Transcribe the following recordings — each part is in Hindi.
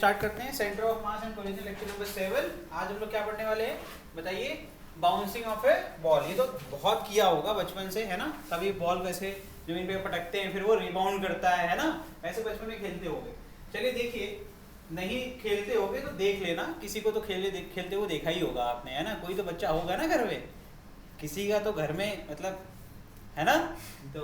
स्टार्ट करते हैं centre of mass and collision lecture number 7। आज हम लोग क्या पढ़ने वाले हैं बताइए? बाउंसिंग ऑफ ए बॉल। ये तो बहुत किया होगा बचपन से, है ना? कभी बॉल कैसे जमीन पे पटकते हैं फिर वो रिबाउंड करता है ना? ऐसे बचपन में खेलते होगे। चलिए देखिए, नहीं खेलते होगे तो देख लेना, किसी को तो खेलते हुए देखा ही होगा आपने, है ना? कोई तो बच्चा होगा ना घर में, किसी का तो घर में मतलब, है ना? तो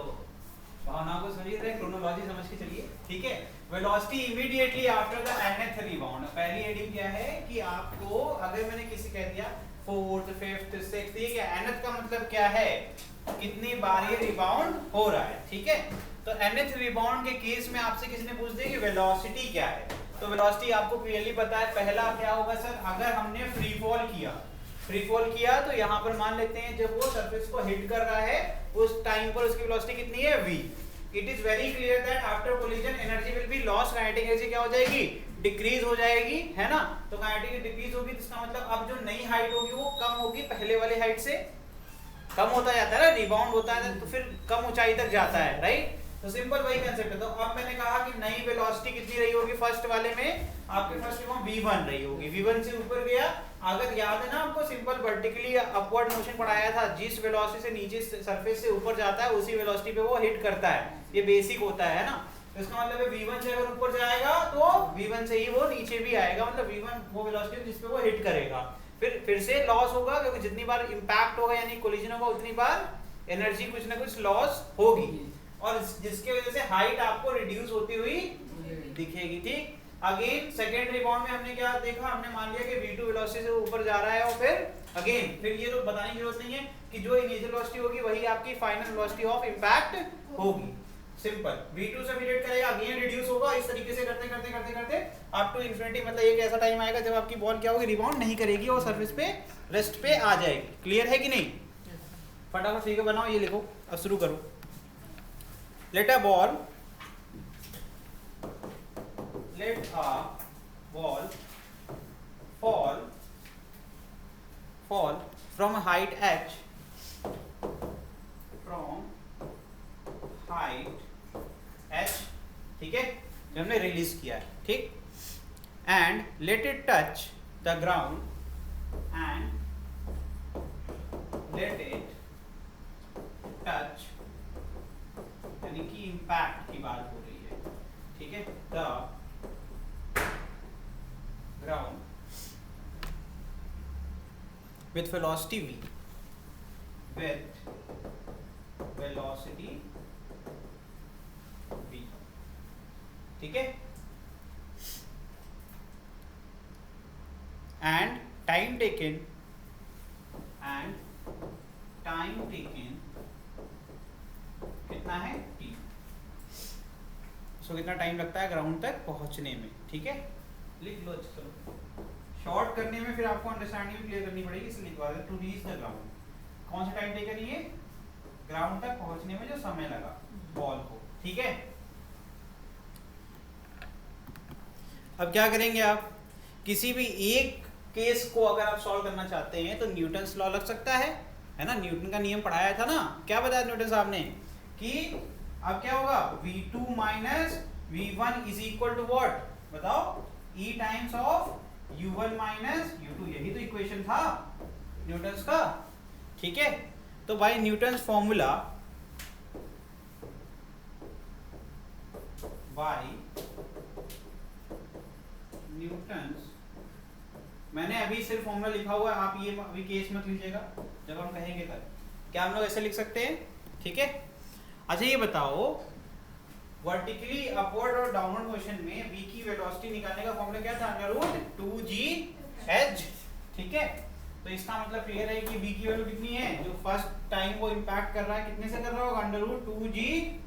भावनाओं को समझिए, क्रोनोलॉजी समझ के चलिए, ठीक है? Velocity immediately after the nth rebound. पहली हेडिंग क्या है कि आपको अगर मैंने किसी कह दिया फोर्थ, फिफ्थ, सिक्स्थ, ये क्या nth का मतलब क्या है? कितनी बार ये रिबाउंड हो रहा है, ठीक है? तो nth रिबाउंड के केस में आपसे किसी ने पूछ दिया कि वेलोसिटी क्या है, तो वेलोसिटी आपको क्लियरली पता है। पहला क्या होगा सर? अगर हमने फ्री फॉल किया तो यहाँ पर मान लेते हैं जब वो सरफेस को हिट कर रहा है उस टाइम पर उसकी वेलोसिटी कितनी है? v। It is very clear that after collision energy will be lost, kinetic energy क्या हो जाएगी? डिक्रीज हो जाएगी, है ना? तो काइनेटिक डिक्रीज होगी तो इसका मतलब अब जो नई हाइट होगी वो कम होगी, पहले वाले हाइट से कम होता जाता है ना, रिबाउंड होता है तो फिर कम ऊंचाई तक जाता है, राइट? तो सिंपल वही कांसेप्ट है। तो अब मैंने कहा कि नई वेलोसिटी कितनी रही होगी फर्स्ट वाले में? आपके फर्स्ट रिबाउंड v1 रही होगी, v1 से ऊपर गया। अगर याद है ना आपको, सिंपल वर्टिकली अपवर्ड मोशन पढ़ाया था, जिस वेलोसिटी से नीचे सरफेस से ऊपर जाता है उसी वेलोसिटी पे वो हिट करता है, ये बेसिक होता है ना? तो इसका मतलब है v1 से अगर ऊपर जाएगा तो v1 से ही वो नीचे भी आएगा, मतलब v1 वो वेलोसिटी जिस पे वो हिट करेगा। फिर से लॉस होगा, क्योंकि जितनी बार इंपैक्ट होगा यानी कोलिजन होगा उतनी बार एनर्जी कुछ ना कुछ लॉस होगी, और जिसके वजह से हाइट आपको रिड्यूस होती हुई दिखेगी, ठीक? अगेन सेकेंड रिबाउंड में हमने क्या देखा? हमने मान लिया कि v2 वेलोसिटी से ऊपर जा रहा है, और फिर ये तो बताने की जरूरत नहीं है कि जो इनिशियल वेलोसिटी होगी वही आपकी फाइनल वेलोसिटी ऑफ इंपैक्ट होगी। सिंपल, v2 से v8 करेगा, अगेन रिड्यूस होगा, इस तरीके से करते करते अप टू इंफिनिटी। मतलब एक ऐसा टाइम आएगा जब आपकी बॉल क्या होगी? रिबाउंड नहीं करेगी और सरफेस पे रेस्ट पे आ जाएगी। क्लियर है कि नहीं? फटाफट फिगर बनाओ, ये लिखो, अब शुरू करो। Let a ball fall from height h, ठीक है? जो हमने रिलीज किया है, ठीक? and let it touch the ground, यानी कि इम्पैक्ट की बात हो रही है, ठीक है? The ground with velocity v, ठीक है? एंड टाइम टेकन कितना है? t। सो कितना टाइम लगता है ग्राउंड तक पहुंचने में, ठीक है? लिख लो। चलो शॉर्ट करने में फिर आपको अंडरस्टैंडिंग भी क्लियर करनी पड़ेगी, इसलिए लिखवा दे टू रीच द ग्राउंड। कौन सा टाइम टेकन? ये ग्राउंड तक पहुंचने में जो समय लगा बॉल को, ठीक है? अब क्या करेंगे आप? किसी भी एक केस को अगर आप सॉल्व करना चाहते हैं तो न्यूटन्स लॉ लग सकता है ना? न्यूटन का नियम पढ़ाया था ना? क्या बताया न्यूटन साहब ने कि अब क्या होगा? v2 minus v1 is equal to what? बताओ, e times of u1 minus u2। यही तो इक्वेशन था न्यूटन्स का, ठीक है? तो भाई न्यूटन्स फॉर्मूला न्यूटन्स, मैंने अभी सिर्फ फॉर्मूला लिखा हुआ है, आप ये अभी केस मत लीजिएगा, जब हम कहेंगे तब। क्या हम लोग ऐसे लिख सकते हैं? ठीक है? अच्छा ये बताओ, वर्टिकली अपवर्ड और डाउनवर्ड मोशन में v की वेलोसिटी निकालने का फॉर्मूला क्या था? √2gh, ठीक है? तो इसका मतलब क्लियर है कि v की वैल्यू कितनी है? जो फर्स्ट टाइम वो इंपैक्ट कर रहा है कितने से कर रहा होगा? √2gh।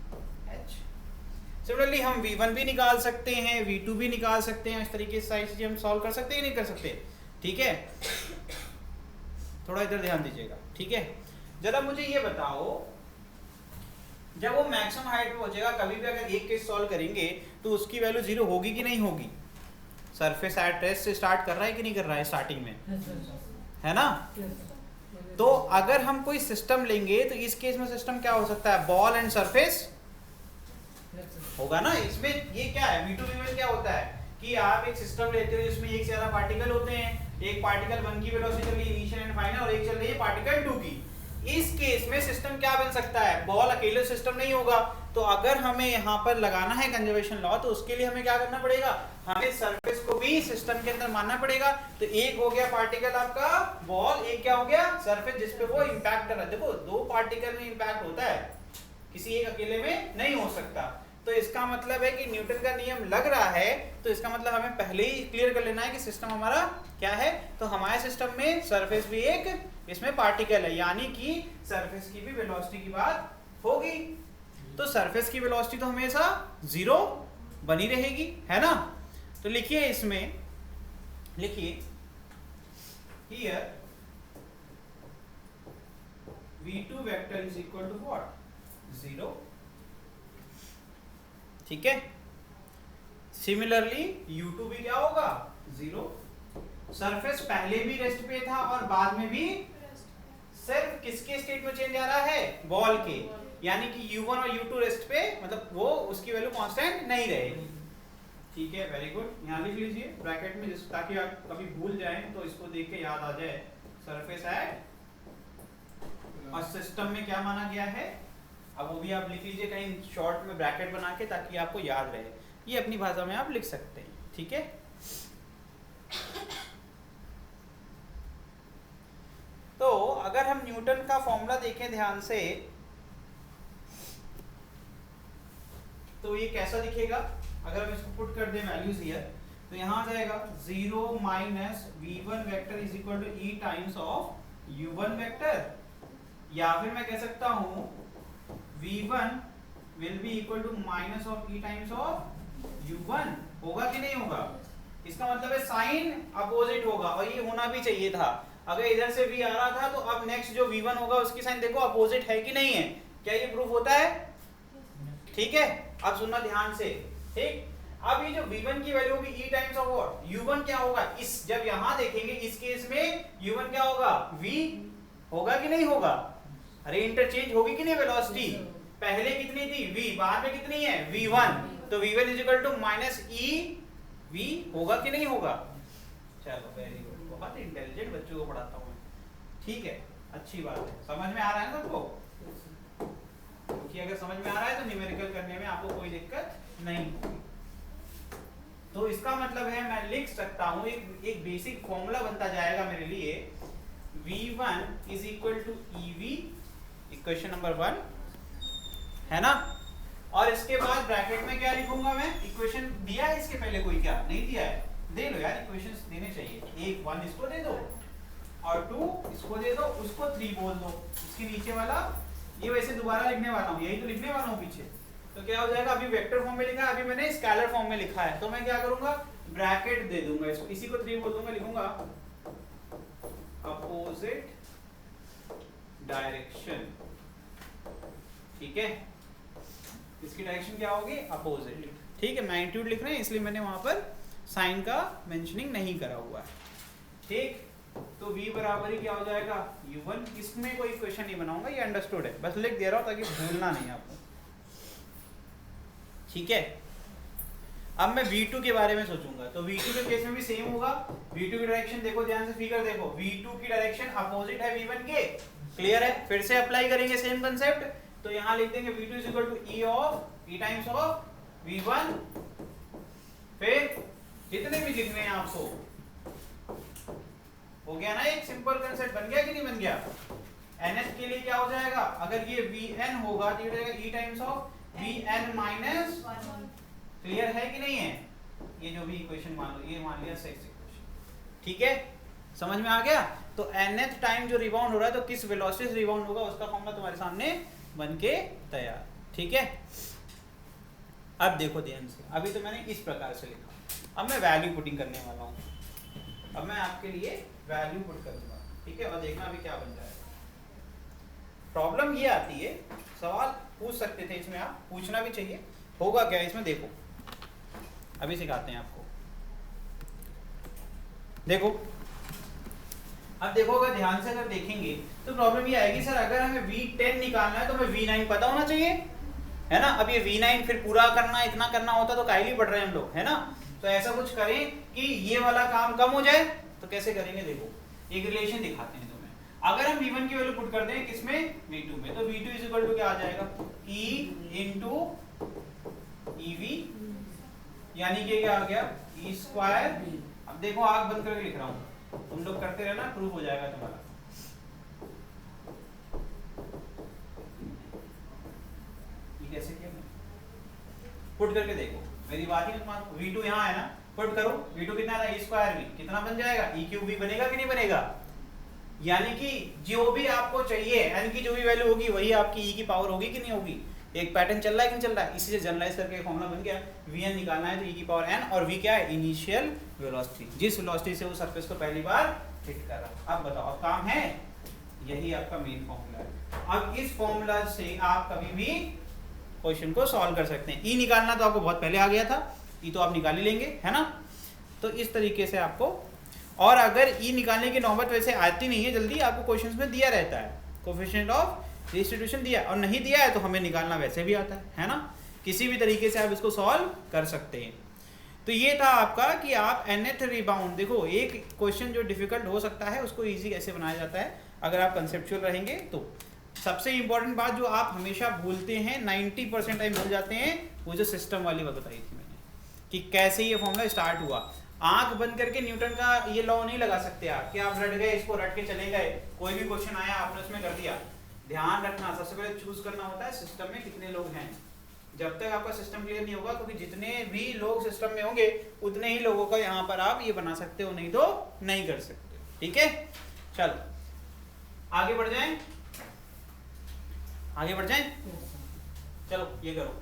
सिमिलरली हम v1 भी निकाल सकते हैं, v2 भी निकाल सकते हैं, इस तरीके से सारी चीजें हम सॉल्व कर सकते हैं, नहीं कर सकते? ठीक है? थोड़ा इधर ध्यान दीजिएगा, ठीक है? जरा मुझे ये बताओ, जब वो मैक्सिमम हाइट पे पहुंचेगा, कभी भी अगर एक केस सॉल्व करेंगे तो उसकी वैल्यू 0 होगी कि नहीं होगी? सरफेस एट रेस्ट से स्टार्ट कर रहा है कि नहीं कर रहा है स्टार्टिंग में, है ना? तो अगर हम कोई सिस्टम लेंगे तो इस केस में सिस्टम क्या हो सकता है? बॉल एंड सरफेस होगा ना। इसमें ये क्या है, V2 V1 क्या होता है कि आप एक सिस्टम लेते हो जिसमें एक से ज्यादा पार्टिकल होते हैं, एक पार्टिकल 1 की वेलोसिटी चल रही है इनिशियल एंड फाइनल, और एक चल रही है पार्टिकल 2 की। इस केस में सिस्टम क्या बन सकता है, बॉल अकेले सिस्टम नहीं होगा। तो अगर हमें यहाँ पर लगाना है कंजर्वेशन लॉ, तो उसके लिए हमें क्या करना पड़ेगा, हमें सरफेस को भी सिस्टम के अंदर मानना पड़ेगा। तो एक हो गया पार्टिकल आपका बॉल, एक क्या हो गया सरफेस जिसपे वो इंपैक्ट कर रहा है। देखो 2 पार्टिकल में इंपैक्ट होता है, किसी एक अकेले में नहीं हो सकता। तो इसका मतलब है कि न्यूटन का नियम लग रहा है, तो इसका मतलब हमें पहले ही क्लियर कर लेना है कि सिस्टम हमारा क्या है। तो हमारे सिस्टम में सरफेस भी एक इसमें पार्टिकल है, यानी कि सरफेस की भी वेलोसिटी की बात होगी। तो सरफेस की वेलोसिटी तो हमेशा 0 बनी रहेगी, है ना। तो लिखिए इसमें, लिखिए here v2 vector is equal to what, 0। ठीक है। सिमिलरली u2 भी क्या होगा, 0। सरफेस पहले भी रेस्ट पे था और बाद में भी सिर्फ किसके स्टेट में चेंज आ रहा है, बॉल के, यानी कि u1 और u2 रेस्ट पे, मतलब वो उसकी वैल्यू कांस्टेंट नहीं रहेगी। ठीक है, वेरी गुड। यहाँ लिख लीजिए ब्रैकेट में, ताकि आप कभी भूल जाएं तो इसको देख के याद आ जाए। सरफेस एट और सिस्टम में क्या माना गया है, अब वो भी आप लिख लीजिए कहीं शॉर्ट में ब्रैकेट बना के, ताकि आपको याद रहे। ये अपनी भाषा में आप लिख सकते हैं, ठीक है। तो अगर हम न्यूटन का फॉर्मूला देखें ध्यान से, तो ये कैसा दिखेगा, अगर हम इसको पुट कर दें वैल्यूज हियर, तो यहाँ आ जाएगा 0 minus v1 vector is equal to e times of u1 vector, या फिर मैं कह सकता हूँ v1 will be equal to minus of e times of u1। होगा कि नहीं होगा, इसका मतलब है साइन अपोजिट होगा, और ये होना भी चाहिए था। अगर इधर से v आ रहा था, तो अब नेक्स्ट जो v1 होगा उसकी साइन देखो अपोजिट है कि नहीं है, क्या ये प्रूफ होता है। ठीक है, अब सुनना ध्यान से, ठीक। अब ये जो v1 की वैल्यू होगी e times of what, u1 क्या होगा, इस जब यहां देखेंगे इस केस में u1 क्या होगा, v होगा कि नहीं होगा, अरे इंटरचेंज होगी कि नहीं वेलोसिटी, पहले कितनी थी v, बाद में कितनी है v1, तो v1 is equal to minus e v, होगा कि नहीं होगा। चलो वेरी गुड, बहुत इंटेलिजेंट बच्चों को पढ़ाता हूँ मैं, ठीक है, अच्छी बात है। समझ में आ रहा है ना सबको, क्योंकि अगर समझ में आ रहा है तो न्यूमेरिकल करने में आपको कोई दिक्कत नहीं होगी। तो इसका मतलब है मैं लिख सकता हूँ, एक बेसिक फॉर्मूला बनता जाएगा मेरे लिए, v1 is equal to ev, equation number 1, है ना। और इसके बाद ब्रैकेट में क्या लिखूंगा मैं, इक्वेशन दिया है इसके पहले कोई, क्या नहीं दिया है, दे लो यार, इक्वेशंस देने चाहिए। एक 1 इसको दे दो और 2 इसको दे दो, उसको 3 बोल दो, इसके नीचे वाला ये वैसे दोबारा लिखने वाला हूँ, यही तो लिखने वाला हूँ पीछे। तो क्या हो जाएगा, अभी वेक्टर फॉर्म में लिखा है, अभी मैंने स्केलर फॉर्म में लिखा है, तो मैं क्या करूंगा, ब्रैकेट दे दूंगा इसको, इसी को 3 बोल दूंगा, लिखूंगा अपोजिट डायरेक्शन। ठीक है, इसकी डायरेक्शन क्या होगी, अपोजिट। ठीक है, मैग्नीट्यूड लिख रहे हैं इसलिए मैंने वहां पर साइन का मेंशनिंग नहीं करा हुआ है। ठीक, तो v बराबर ही क्या हो जाएगा, u1। इसमें कोई इक्वेशन नहीं बनाऊंगा, ये अंडरस्टूड है, बस लिख दे रहा हूं ताकि भूलना नहीं आपको। ठीक है, अब मैं v2 के बारे में सोचूंगा, तो v2 के केस में भी सेम होगा। v2 की डायरेक्शन देखो ध्यान से, फिगर देखो, v2 की डायरेक्शन अपोजिट है v1 के, क्लियर है। फिर से अप्लाई करेंगे सेम कंसेप्ट, तो यहाँ लिख देंगे v2 is equal to e of e times of v1, फिर जितने भी लिखने हैं आपको, हो गया ना, एक सिंपल कंसेप्ट बन गया कि नहीं बन गया। nth के लिए क्या हो जाएगा, अगर ये vn होगा तो ये हो जाएगा e times of vn minus 1, clear है कि नहीं है। ये जो भी इक्वेशन मान लो, ये मान लिया सेक्स इक्वेशन, ठीक है, समझ में आ गया। तो nth टाइम जो रिबाउंड हो रहा है, तो किस वेलोसिटी से रिबाउंड होगा उसका फॉर्मूला तुम्हारे सामने बन के तैयार। ठीक है, अब देखो ध्यान से, अभी तो मैंने इस प्रकार से लिखा, अब मैं वैल्यू पुटिंग करने वाला हूँ। अब मैं आपके लिए वैल्यू पुट करूंगा, ठीक है, और देखना अभी क्या बन जाएगा। प्रॉब्लम ये आती है, सवाल पूछ सकते थे इसमें, आप पूछना भी चाहिए, होगा क्या इसमें देखो, अभी सिखाते हैं आपको। देखो, अब देखो अगर ध्यान से अगर देखेंगे तो प्रॉब्लम ये आएगी, सर अगर हमें v10 निकालना है तो हमें v9 पता होना चाहिए, है ना। अब ये v9 फिर पूरा करना, इतना करना होता तो काहे लिए पढ़ रहे हैं हम लोग, है ना। तो ऐसा कुछ करें कि ये वाला काम कम हो जाए। तो कैसे करेंगे देखो, एक रिलेशन दिखाते हैं तुम्हें। अगर हम v1 की वैल्यू पुट करते हैं किसमें, v2 में, तो v2 इज इक्वल टू क्या आ जाएगा, e इंटू ev, यानी कि क्या आ गया, e स्क्वायर। अब देखो आग बंद करके लिख रहा हूं, तुम लोग करते रहना, प्रूफ हो जाएगा तुम्हारा। ये कैसे किया मैंने, पुट करके देखो, मेरी बात ही मत मानो। v2 यहाँ है ना, पुट करो, v2 कितना है, e स्क्वायर v, कितना बन जाएगा, e क्यूब v बनेगा कि नहीं बनेगा। यानी कि जो भी आपको चाहिए n की जो भी वैल्यू होगी वही आपकी e की पावर होगी कि नहीं होगी। एक पैटर्न चल रहा है कि नहीं चल रहा है, इसी से जनरलाइज करके एक फॉर्मूला बन गया, vn निकालना है तो e की पावर n, और v क्या है, इनिशियल वेलोसिटी, जिस वेलोसिटी से वो सरफेस को पहली बार हिट कर रहा है। अब बताओ, अब काम है, यही आपका मेन फॉर्मूला है। अब इस फॉर्मूला से आप कभी भी क्वेश्चन को सॉल्व कर सकते हैं। e निकालना तो आपको बहुत पहले आ गया था, e तो आप निकाल ही लेंगे, है ना। तो इस तरीके से आपको, और अगर e निकालने की नौबत वैसे आती नहीं है जल्दी, आपको क्वेश्चंस में दिया रहता है कोएफिशिएंट ऑफ डिस्ट्रीब्यूशन दिया, और नहीं दिया है तो हमें निकालना वैसे भी आता है ना। किसी भी तरीके से आप इसको सॉल्व कर सकते हैं। तो ये था आपका कि आप nth रिबाउंड, देखो एक क्वेश्चन जो डिफिकल्ट हो सकता है उसको ईजी कैसे बनाया जाता है अगर आप कंसेप्चुअल रहेंगे तो। सबसे इंपॉर्टेंट बात जो आप हमेशा भूलते हैं, 90% टाइम भूल जाते हैं, वो जो सिस्टम वाली बात बताई थी मैंने, कि कैसे ये फॉर्मूला स्टार्ट हुआ। आंख बंद करके न्यूटन का ये लॉ नहीं लगा सकते आप कि आप रट गए, इसको रट के चले गए, कोई भी क्वेश्चन आया आपने उसमें कर दिया। ध्यान रखना, सबसे पहले चूज करना होता है सिस्टम में कितने लोग हैं। जब तक आपका सिस्टम क्लियर नहीं होगा, क्योंकि जितने भी लोग सिस्टम में होंगे उतने ही लोगों का यहाँ पर आप ये बना सकते हो, नहीं तो नहीं कर सकते। ठीक है, चलो आगे बढ़ जाएं, आगे बढ़ जाएं। चलो ये करो,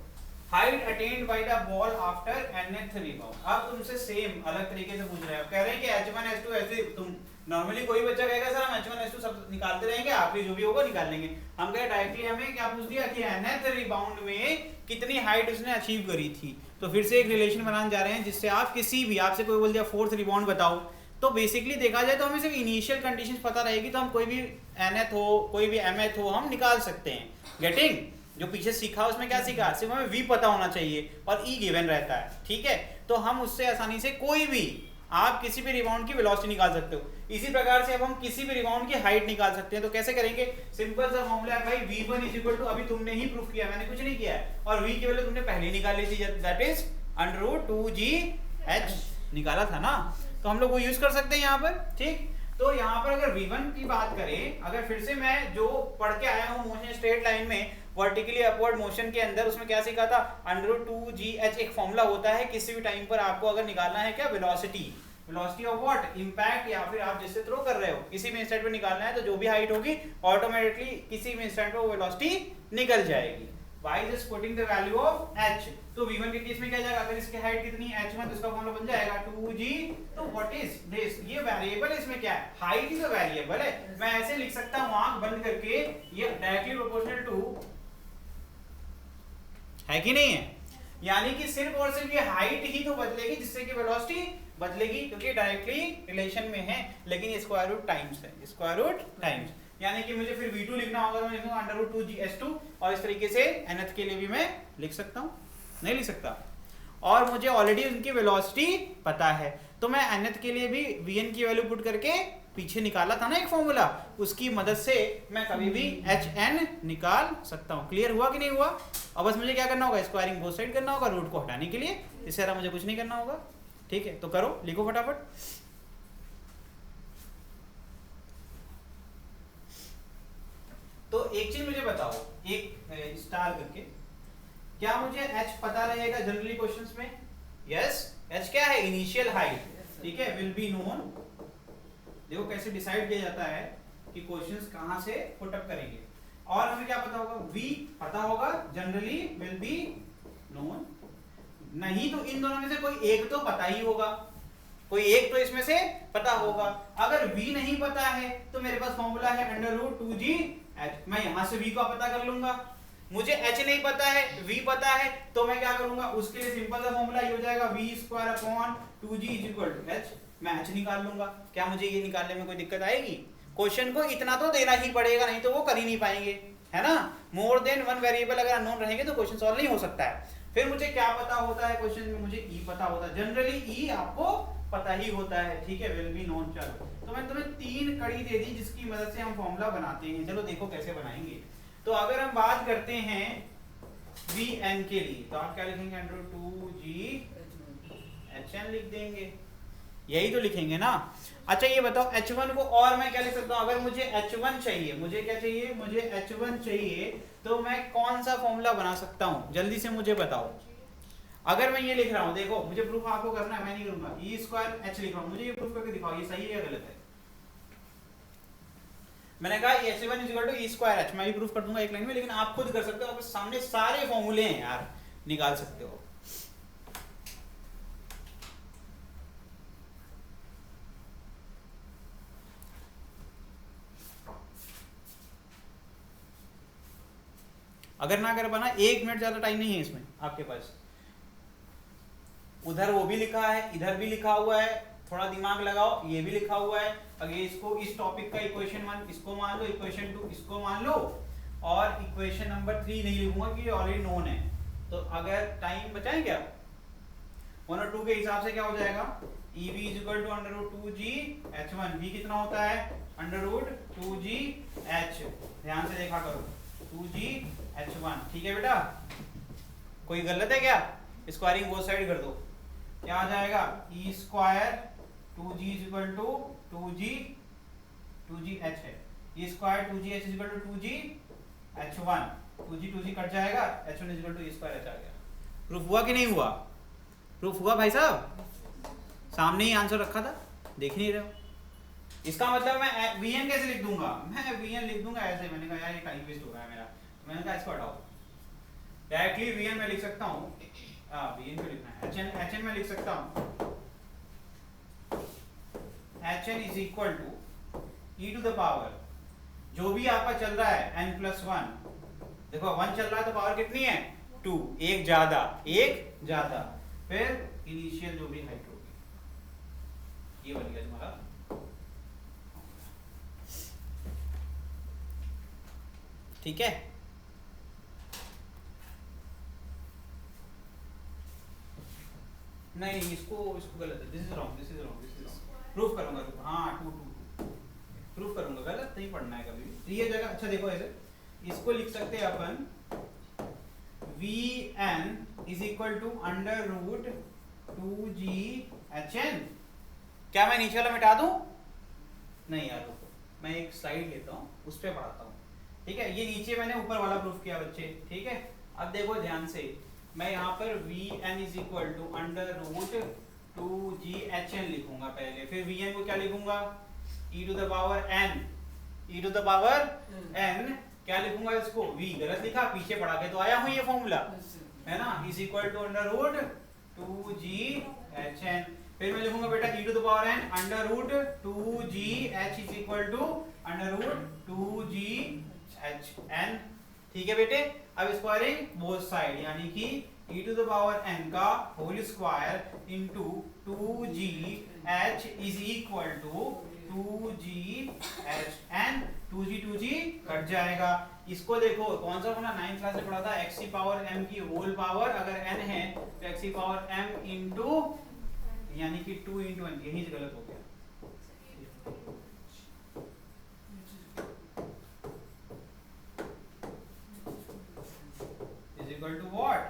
height attend by the ball after nth rebound. अब तुमसे सेम अलग तरीके से पूछ रहे हैं, कह रहे हैं कि h1 h2 ऐसे, तुम नॉर्मली कोई बच्चा कहेगा सर हम h1 h2 सब निकालते रहेंगे, आखिरी जो भी होगा निकाल लेंगे। हम कह डायरेक्टली हमें क्या पूछ दिया कि nth रिबाउंड में कितनी हाइट उसने अचीव करी थी। तो फिर से एक रिलेशन बनाने जा रहे हैं जिससे आप किसी भी, आपसे कोई बोल दिया फोर्थ रिबाउंड बताओ, तो बेसिकली देखा जाए तो हमें सिर्फ इनिशियल कंडीशंस पता रहेगी तो हम कोई भी nth हो कोई भी mth हो हम निकाल सकते हैं। गेटिंग, जो पीछे सीखा उसमें क्या सीखा, सिर्फ हमें v पता होना चाहिए और e गिवन रहता है। ठीक है, तो हम उससे आसानी से कोई भी, आप किसी भी रिबाउंड की वेलोसिटी निकाल सकते हो। इसी प्रकार से अब हम किसी भी रिबाउंड की हाइट निकाल सकते हैं। तो कैसे करेंगे, सिंपल सा फॉर्मूला है भाई, v1 इज इक्वल टू, अभी तुमने ही प्रूफ किया, मैंने कुछ नहीं किया है, और v की वैल्यू तुमने पहले ही निकाल ली थी, दैट इज √2gh निकाला था ना, तो हम लोग वो यूज कर सकते हैं यहाँ पर। ठीक, तो यहाँ पर अगर v1 की बात करें, अगर फिर से मैं जो पढ़ के आया हूँ मोशन स्ट्रेट लाइन में वर्टिकली अपवर्ड मोशन के अंदर, उसमें क्या सीखा था, √2gh एक फॉर्मूला होता है किसी भी टाइम पर आपको अगर निकालना है क्या, velocity, velocity of what, impact, या फिर आप जिससे थ्रो कर रहे हो किसी भी इंस्टेंट पे निकालना है, तो जो भी हाइट होगी ऑटोमेटिकली किसी भी इंस्टेंट पे वो वेलोसिटी निकल जाएगी। By just putting the value of h, तो v1 के केस में क्या जाएगा, अगर इसकी हाइट कितनी है h1, तो इसका फॉर्मूला बन जाएगा 2g। तो व्हाट इज दिस, ये वेरिएबल, इसमें क्या है, हाइट ही तो वेरिएबल है। मैं ऐसे लिख सकता हूं आंख बंद करके, ये डायरेक्टली प्रोपोर्शनल टू है कि नहीं है, यानी कि सिर्फ और सिर्फ ये हाइट ही तो बदलेगी जिससे कि वेलोसिटी बदलेगी, क्योंकि डायरेक्टली रिलेशन में है, लेकिन ये स्क्वायर रूट टाइम्स है, स्क्वायर रूट टाइम्स, यानी कि मुझे फिर v2 लिखना होगा तो मैं लिखूंगा √2gh2, और इस तरीके से nth के लिए भी मैं लिख सकता हूं, नहीं लिख सकता, और मुझे ऑलरेडी उनकी वेलोसिटी पता है, तो मैं nth के लिए भी vn की वैल्यू पुट करके पीछे निकाला था ना एक फॉर्मूला, उसकी मदद से मैं कभी भी hn निकाल सकता हूं। क्लियर हुआ कि नहीं हुआ। अब बस मुझे क्या करना होगा, स्क्वायरिंग बोथ साइड करना होगा रूट को हटाने के लिए, इससे ज़्यादा मुझे कुछ नहीं करना होगा। ठीक है, तो करो, लिखो फटाफट। तो एक चीज मुझे बताओ, एक स्टार करके, क्या मुझे h पता रहेगा जनरली क्वेश्चंस में, यस, h क्या है, इनिशियल हाइट। ठीक है, विल बी नोन, देखो कैसे डिसाइड किया जाता है कि क्वेश्चंस कहां से पुट अप करेंगे, और हमें क्या पता होगा, v पता होगा, जनरली विल बी नोन, नहीं तो इन दोनों में से कोई एक तो पता ही होगा, कोई एक तो इसमें से पता होगा। अगर v नहीं पता है तो मेरे पास फॉर्मूला है √2gh, मैं यहां से v का पता कर लूंगा। मुझे h नहीं पता है, v पता है, तो मैं क्या करूंगा, उसके लिए सिंपल सा फॉर्मूला ये हो जाएगा v²/2g = h, मैं h निकाल लूंगा। क्या मुझे ये निकालने में कोई दिक्कत आएगी, क्वेश्चन को इतना तो देना ही पड़ेगा, नहीं तो वो कर ही नहीं पाएंगे, है ना। मोर देन वन वेरिएबल अगर अननोन रहेंगे तो क्वेश्चन सॉल्व नहीं हो सकता है। फिर मुझे क्या पता होता है क्वेश्चन में, मुझे ई पता होता है, जनरली ई आपको पता ही होता है, ठीक है, विल बी नोन। चलो तो मैंने तुम्हें 3 कड़ी दे दी जिसकी मदद से हम फॉर्मूला बनाते हैं। चलो देखो कैसे बनाएंगे। तो अगर हम बात करते हैं वी एन के लिए, तो आप क्या लिखेंगे, अंडर 2g(h(n) लिख देंगे, यही तो लिखेंगे ना। अच्छा ये बताओ h1 को और मैं क्या लिख सकता हूँ, अगर मुझे h1 चाहिए, मुझे क्या चाहिए, मुझे h1 चाहिए, तो मैं कौन सा फॉर्मूला बना सकता हूँ, जल्दी से मुझे बताओ। अगर मैं ये लिख रहा हूँ, देखो मुझे प्रूफ आपको करना है, मैं नहीं करूंगा, e² h लिख रहा हूँ, मुझे ये प्रूफ करके दिखाओ ये सही है या गलत है। मैंने कहा h1 = e²h, मैं भी प्रूफ कर दूंगा एक लाइन में, लेकिन आप खुद कर सकते हो, आपके सामने सारे फॉर्मूले हैं यार, निकाल सकते हो। अगर ना कर पाना, 1 मिनट ज्यादा टाइम नहीं है इसमें आपके पास। उधर वो भी लिखा है, इधर भी लिखा हुआ है, थोड़ा दिमाग लगाओ, ये भी लिखा हुआ है। अगर इसको, इस टॉपिक का इक्वेशन 1 इसको मान लो, इक्वेशन 2 इसको मान लो, और इक्वेशन नंबर 3 नहीं लिखूंगा कि ऑलरेडी नोन है। तो अगर टाइम बचाएं क्या, 1 और 2 के हिसाब से क्या हो जाएगा, EV = √2g(h1), v कितना होता है, √2g(h), ध्यान से देखा करो, 2g(h1), ठीक है बेटा, कोई गलत है क्या, स्क्वायरिंग बोथ साइड कर दो, क्या आ जाएगा, e² 2g = 2g(h) है, e² 2gh = 2g(h1), 2g cut जाएगा, h1 = e² h आ गया। प्रूफ हुआ कि नहीं हुआ, प्रूफ हुआ भाई साहब, सामने ही आंसर रखा था, देख नहीं रहे हो। इसका मतलब मैं vn कैसे लिख दूंगा, मैं vn लिख दूंगा ऐसे, मैंने कहा यार ये टाइम वेस्ट हो रहा है मेरा, तो मैंने कहा इसको हटाओ, डायरेक्टली vn में लिख सकता हूँ, vn को लिखना है, hn में लिख सकता हूँ, hn = e⁻, जो भी आपका चल रहा है n+1, देखो 1 चल रहा है तो पावर कितनी है, 2, एक ज्यादा, फिर इनिशियल जो भी हाइट होगी, ये बन गया तुम्हारा। ठीक है, नहीं इसको गलत है, दिस इज रॉन्ग, प्रूफ करूंगा, हाँ 2 प्रूफ करूंगा, गलत नहीं पढ़ना है कभी भी ये जगह। अच्छा देखो ऐसे इसको लिख सकते हैं अपन, Vn = √2g(hn), क्या मैं नीचे वाला मिटा दूं, नहीं यार रुको, मैं एक स्लाइड लेता हूँ, उस पर पढ़ाता हूँ, ठीक है। ये नीचे मैंने ऊपर वाला प्रूफ किया बच्चे, ठीक है। अब देखो ध्यान से, मैं यहाँ पर Vn = √2gHn लिखूंगा पहले, फिर Vn को क्या लिखूंगा, e⁻n, क्या लिखूंगा इसको, v गलत लिखा, पीछे पढ़ा के तो आया हूँ ये फॉर्मूला, है ना, = √2gHn, फिर मैं लिखूंगा बेटा e⁻n √2gh √2gHn, ठीक है बेटे। अब स्क्वायरिंग बोथ साइड, यानी कि e⁻n का whole square into 2gh = 2gHn, 2g cut जाएगा। इसको देखो कौन सा बना, 9th क्लास में पढ़ा था, x⁻m की होल पावर, अगर n है तो x⁻m इंटू, यानी कि 2 × n, यही गलत हो गया, इज इक्वल टू व्हाट,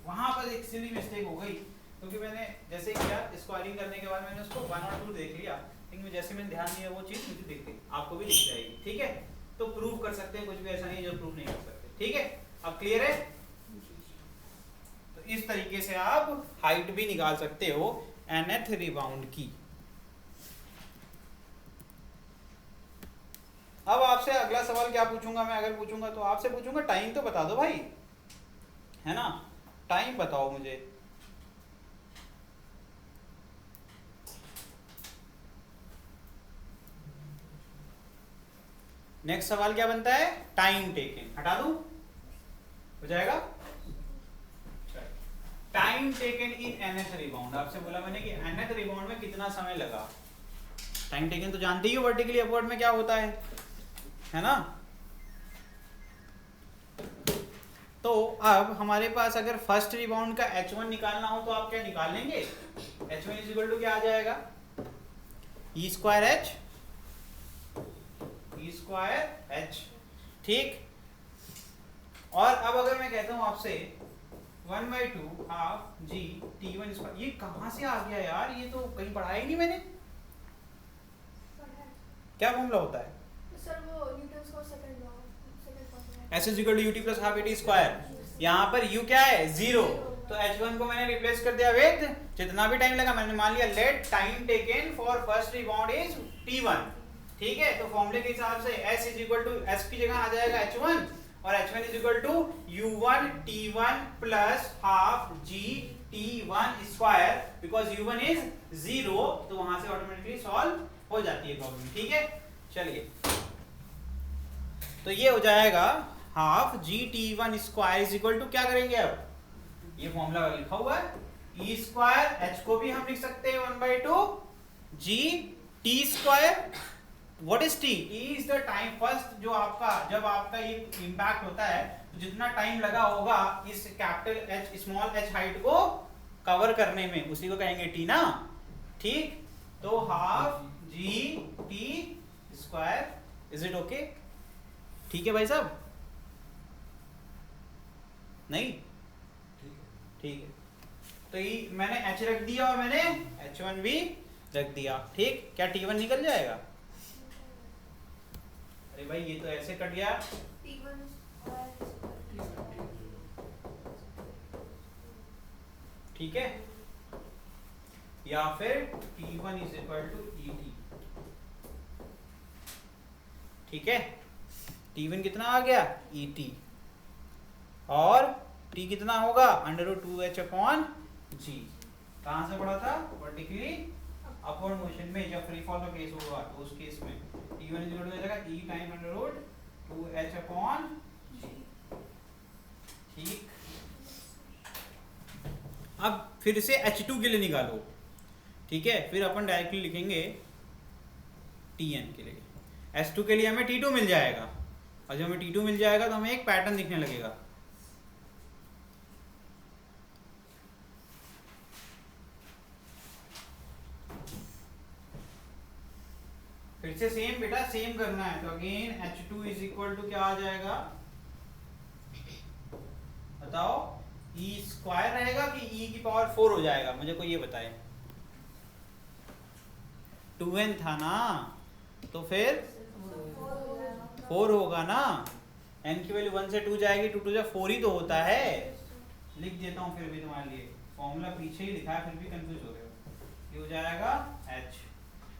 वहां पर एक सिली मिस्टेक हो गई, क्योंकि मैंने जैसे किया स्क्वायरिंग करने के बाद मैंने उसको 1 और 2 देख लिया, लेकिन जैसे मैंने ध्यान दिया वो चीज मुझे दिख गई, आपको भी दिख जाएगी, ठीक है। तो प्रूफ कर सकते हैं, कुछ भी ऐसा नहीं है जो प्रूफ नहीं कर सकते, ठीक है। अब क्लियर है, तो इस तरीके से आप हाइट भी निकाल सकते हो nth रिबाउंड की। अब आपसे अगला सवाल क्या पूछूंगा मैं, अगर पूछूंगा तो आपसे पूछूंगा टाइम तो बता दो भाई, है ना, टाइम बताओ मुझे। नेक्स्ट सवाल क्या बनता है, टाइम टेकन, हटा दूं, हो जाएगा, time taken in nth rebound, आपसे बोला मैंने कि nth रिबाउंड में कितना समय लगा। टाइम टेकन तो जानते ही हो वर्टिकली अपवर्ड में क्या होता है ना। तो अब हमारे पास अगर फर्स्ट रिबाउंड का H1 निकालना हो तो आप क्या निकाल लेंगे, H1 इज इक्वल टू क्या आ जाएगा, ई स्क्वायर एच, ठीक। और अब अगर मैं कहता हूं आपसे 1/2 हाफ जी T1 स्क्वायर, ये कहां से आ गया यार, ये तो कहीं पढ़ा ही नहीं मैंने। क्या फॉर्मूला होता है सर? वो न्यूटन का second law, S is equal to u t plus half a t square. यहाँ पर u क्या है, 0, तो H1 को मैंने रिप्लेस कर दिया विद जितना भी टाइम लगा, मैंने मान लिया let time taken for first rebound is T1, ठीक है। तो फॉर्मूले के हिसाब से S is equal to, S की जगह आ जाएगा H1 और H1 is equal to U1 T1 plus half G T1 square, because U1 is 0, तो वहां से ऑटोमेटिकली सॉल्व हो जाती है प्रॉब्लम, ठीक है। चलिए, तो ये हो जाएगा half G T1 square is equal to, क्या करेंगे अब, ये फॉर्मूला लिखा हुआ है, ई स्क्वायर, एच को भी हम लिख सकते हैं 1/2 जी T square. What is T? E is the time, first जो आपका, जब आपका ये इंपैक्ट होता है तो जितना टाइम लगा होगा इस capital H small H height को कवर करने में, उसी को कहेंगे टी ना, ठीक। तो half G T square, is it okay? ठीक है भाई साहब, नहीं ठीक है। तो ये मैंने H रख दिया और मैंने H1 भी रख दिया, ठीक। क्या T1 निकल जाएगा? अरे भाई ये तो ऐसे कट गया, ठीक है। या फिर T1 is equal to ET, ठीक है। T1 कितना आ गया, ET, और T कितना होगा, √2h/g। कहां से पढ़ा था, वर्टिकली अपवर्ड मोशन में, जब फ्री फॉल का केस होगा तो उस केस में T1 इज इक्वल टू हो जाएगा E टाइम √2h/g, ठीक। अब फिर से H2 के लिए निकालो, ठीक है। फिर अपन डायरेक्टली लिखेंगे Tn के लिए, S2 के लिए हमें T2 मिल जाएगा, और जब हमें T2 मिल जाएगा तो हमें एक पैटर्न दिखने लगेगा, फिर से सेम बेटा सेम करना है। तो again H2 is equal to क्या आ जाएगा, बताओ, E स्क्वायर रहेगा कि E की पावर 4 हो जाएगा, मुझे कोई ये बताए। 2n था ना, तो फिर 4 होगा ना, n की वैल्यू 1 से 2 जाएगी, 2 2 4 ही तो होता है। लिख देता हूँ फिर भी तुम्हारे लिए, फॉर्मूला पीछे ही लिखा है फिर भी कंफ्यूज हो रहे हो। ये हो जाएगा H।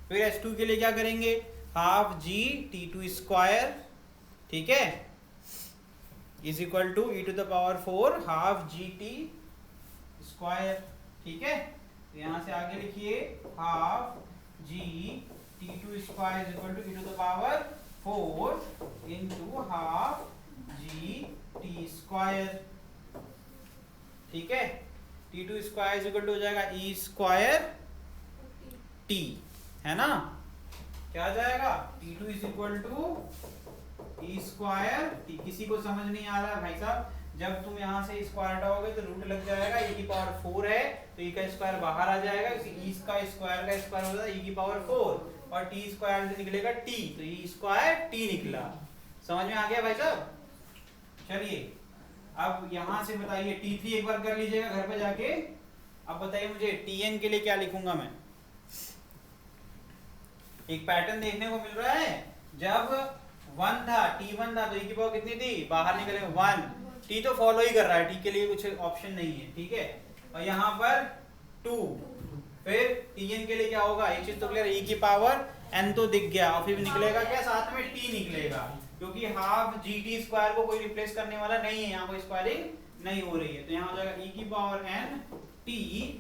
फिर H2 के लिए क्या करेंगे, हाफ जी T2 स्क्वायर, ठीक है, is equal to e to the power 4 half G T square, ठीक है। तो यहां से आगे लिखिए half G T2 square is equal to e to the power 4 into half G T square, ठीक है। T2 square is equal to हो जाएगा E स्क्वायर T, है ना, क्या आ जाएगा, T2 is equal to E square T। किसी को समझ नहीं आ रहा भाई साहब, जब तुम यहाँ से स्क्वायर हटाओगे तो रूट लग जाएगा, e की पावर 4 है तो e का स्क्वायर बाहर आ जाएगा, e का स्क्वायर हो जाएगा e की पावर 4 और t स्क्वायर से निकलेगा t, तो e स्क्वायर t निकला। समझ में आ गया भाई साहब? चलिए अब यहाँ से बताइए, T3 एक बार कर लीजिएगा घर पे जाके। अब बताइए मुझे Tn के लिए क्या लिखूंगा मैं, एक पैटर्न देखने को मिल रहा है, जब 1 था T1 था तो e की पावर कितनी थी, बाहर निकले 1, t तो फॉलो ही कर रहा है, t के लिए कुछ ऑप्शन नहीं है, ठीक है। और यहाँ पर 2, फिर Tn के लिए क्या होगा, एक चीज तो क्लियर, e की पावर n तो दिख गया, और फिर निकलेगा क्या, साथ में t निकलेगा, क्योंकि हाफ gt स्क्वायर को कोई रिप्लेस करने वाला नहीं है, यहाँ कोई स्क्वायरिंग नहीं हो रही है, तो यहाँ हो जाएगा e की पावर n t,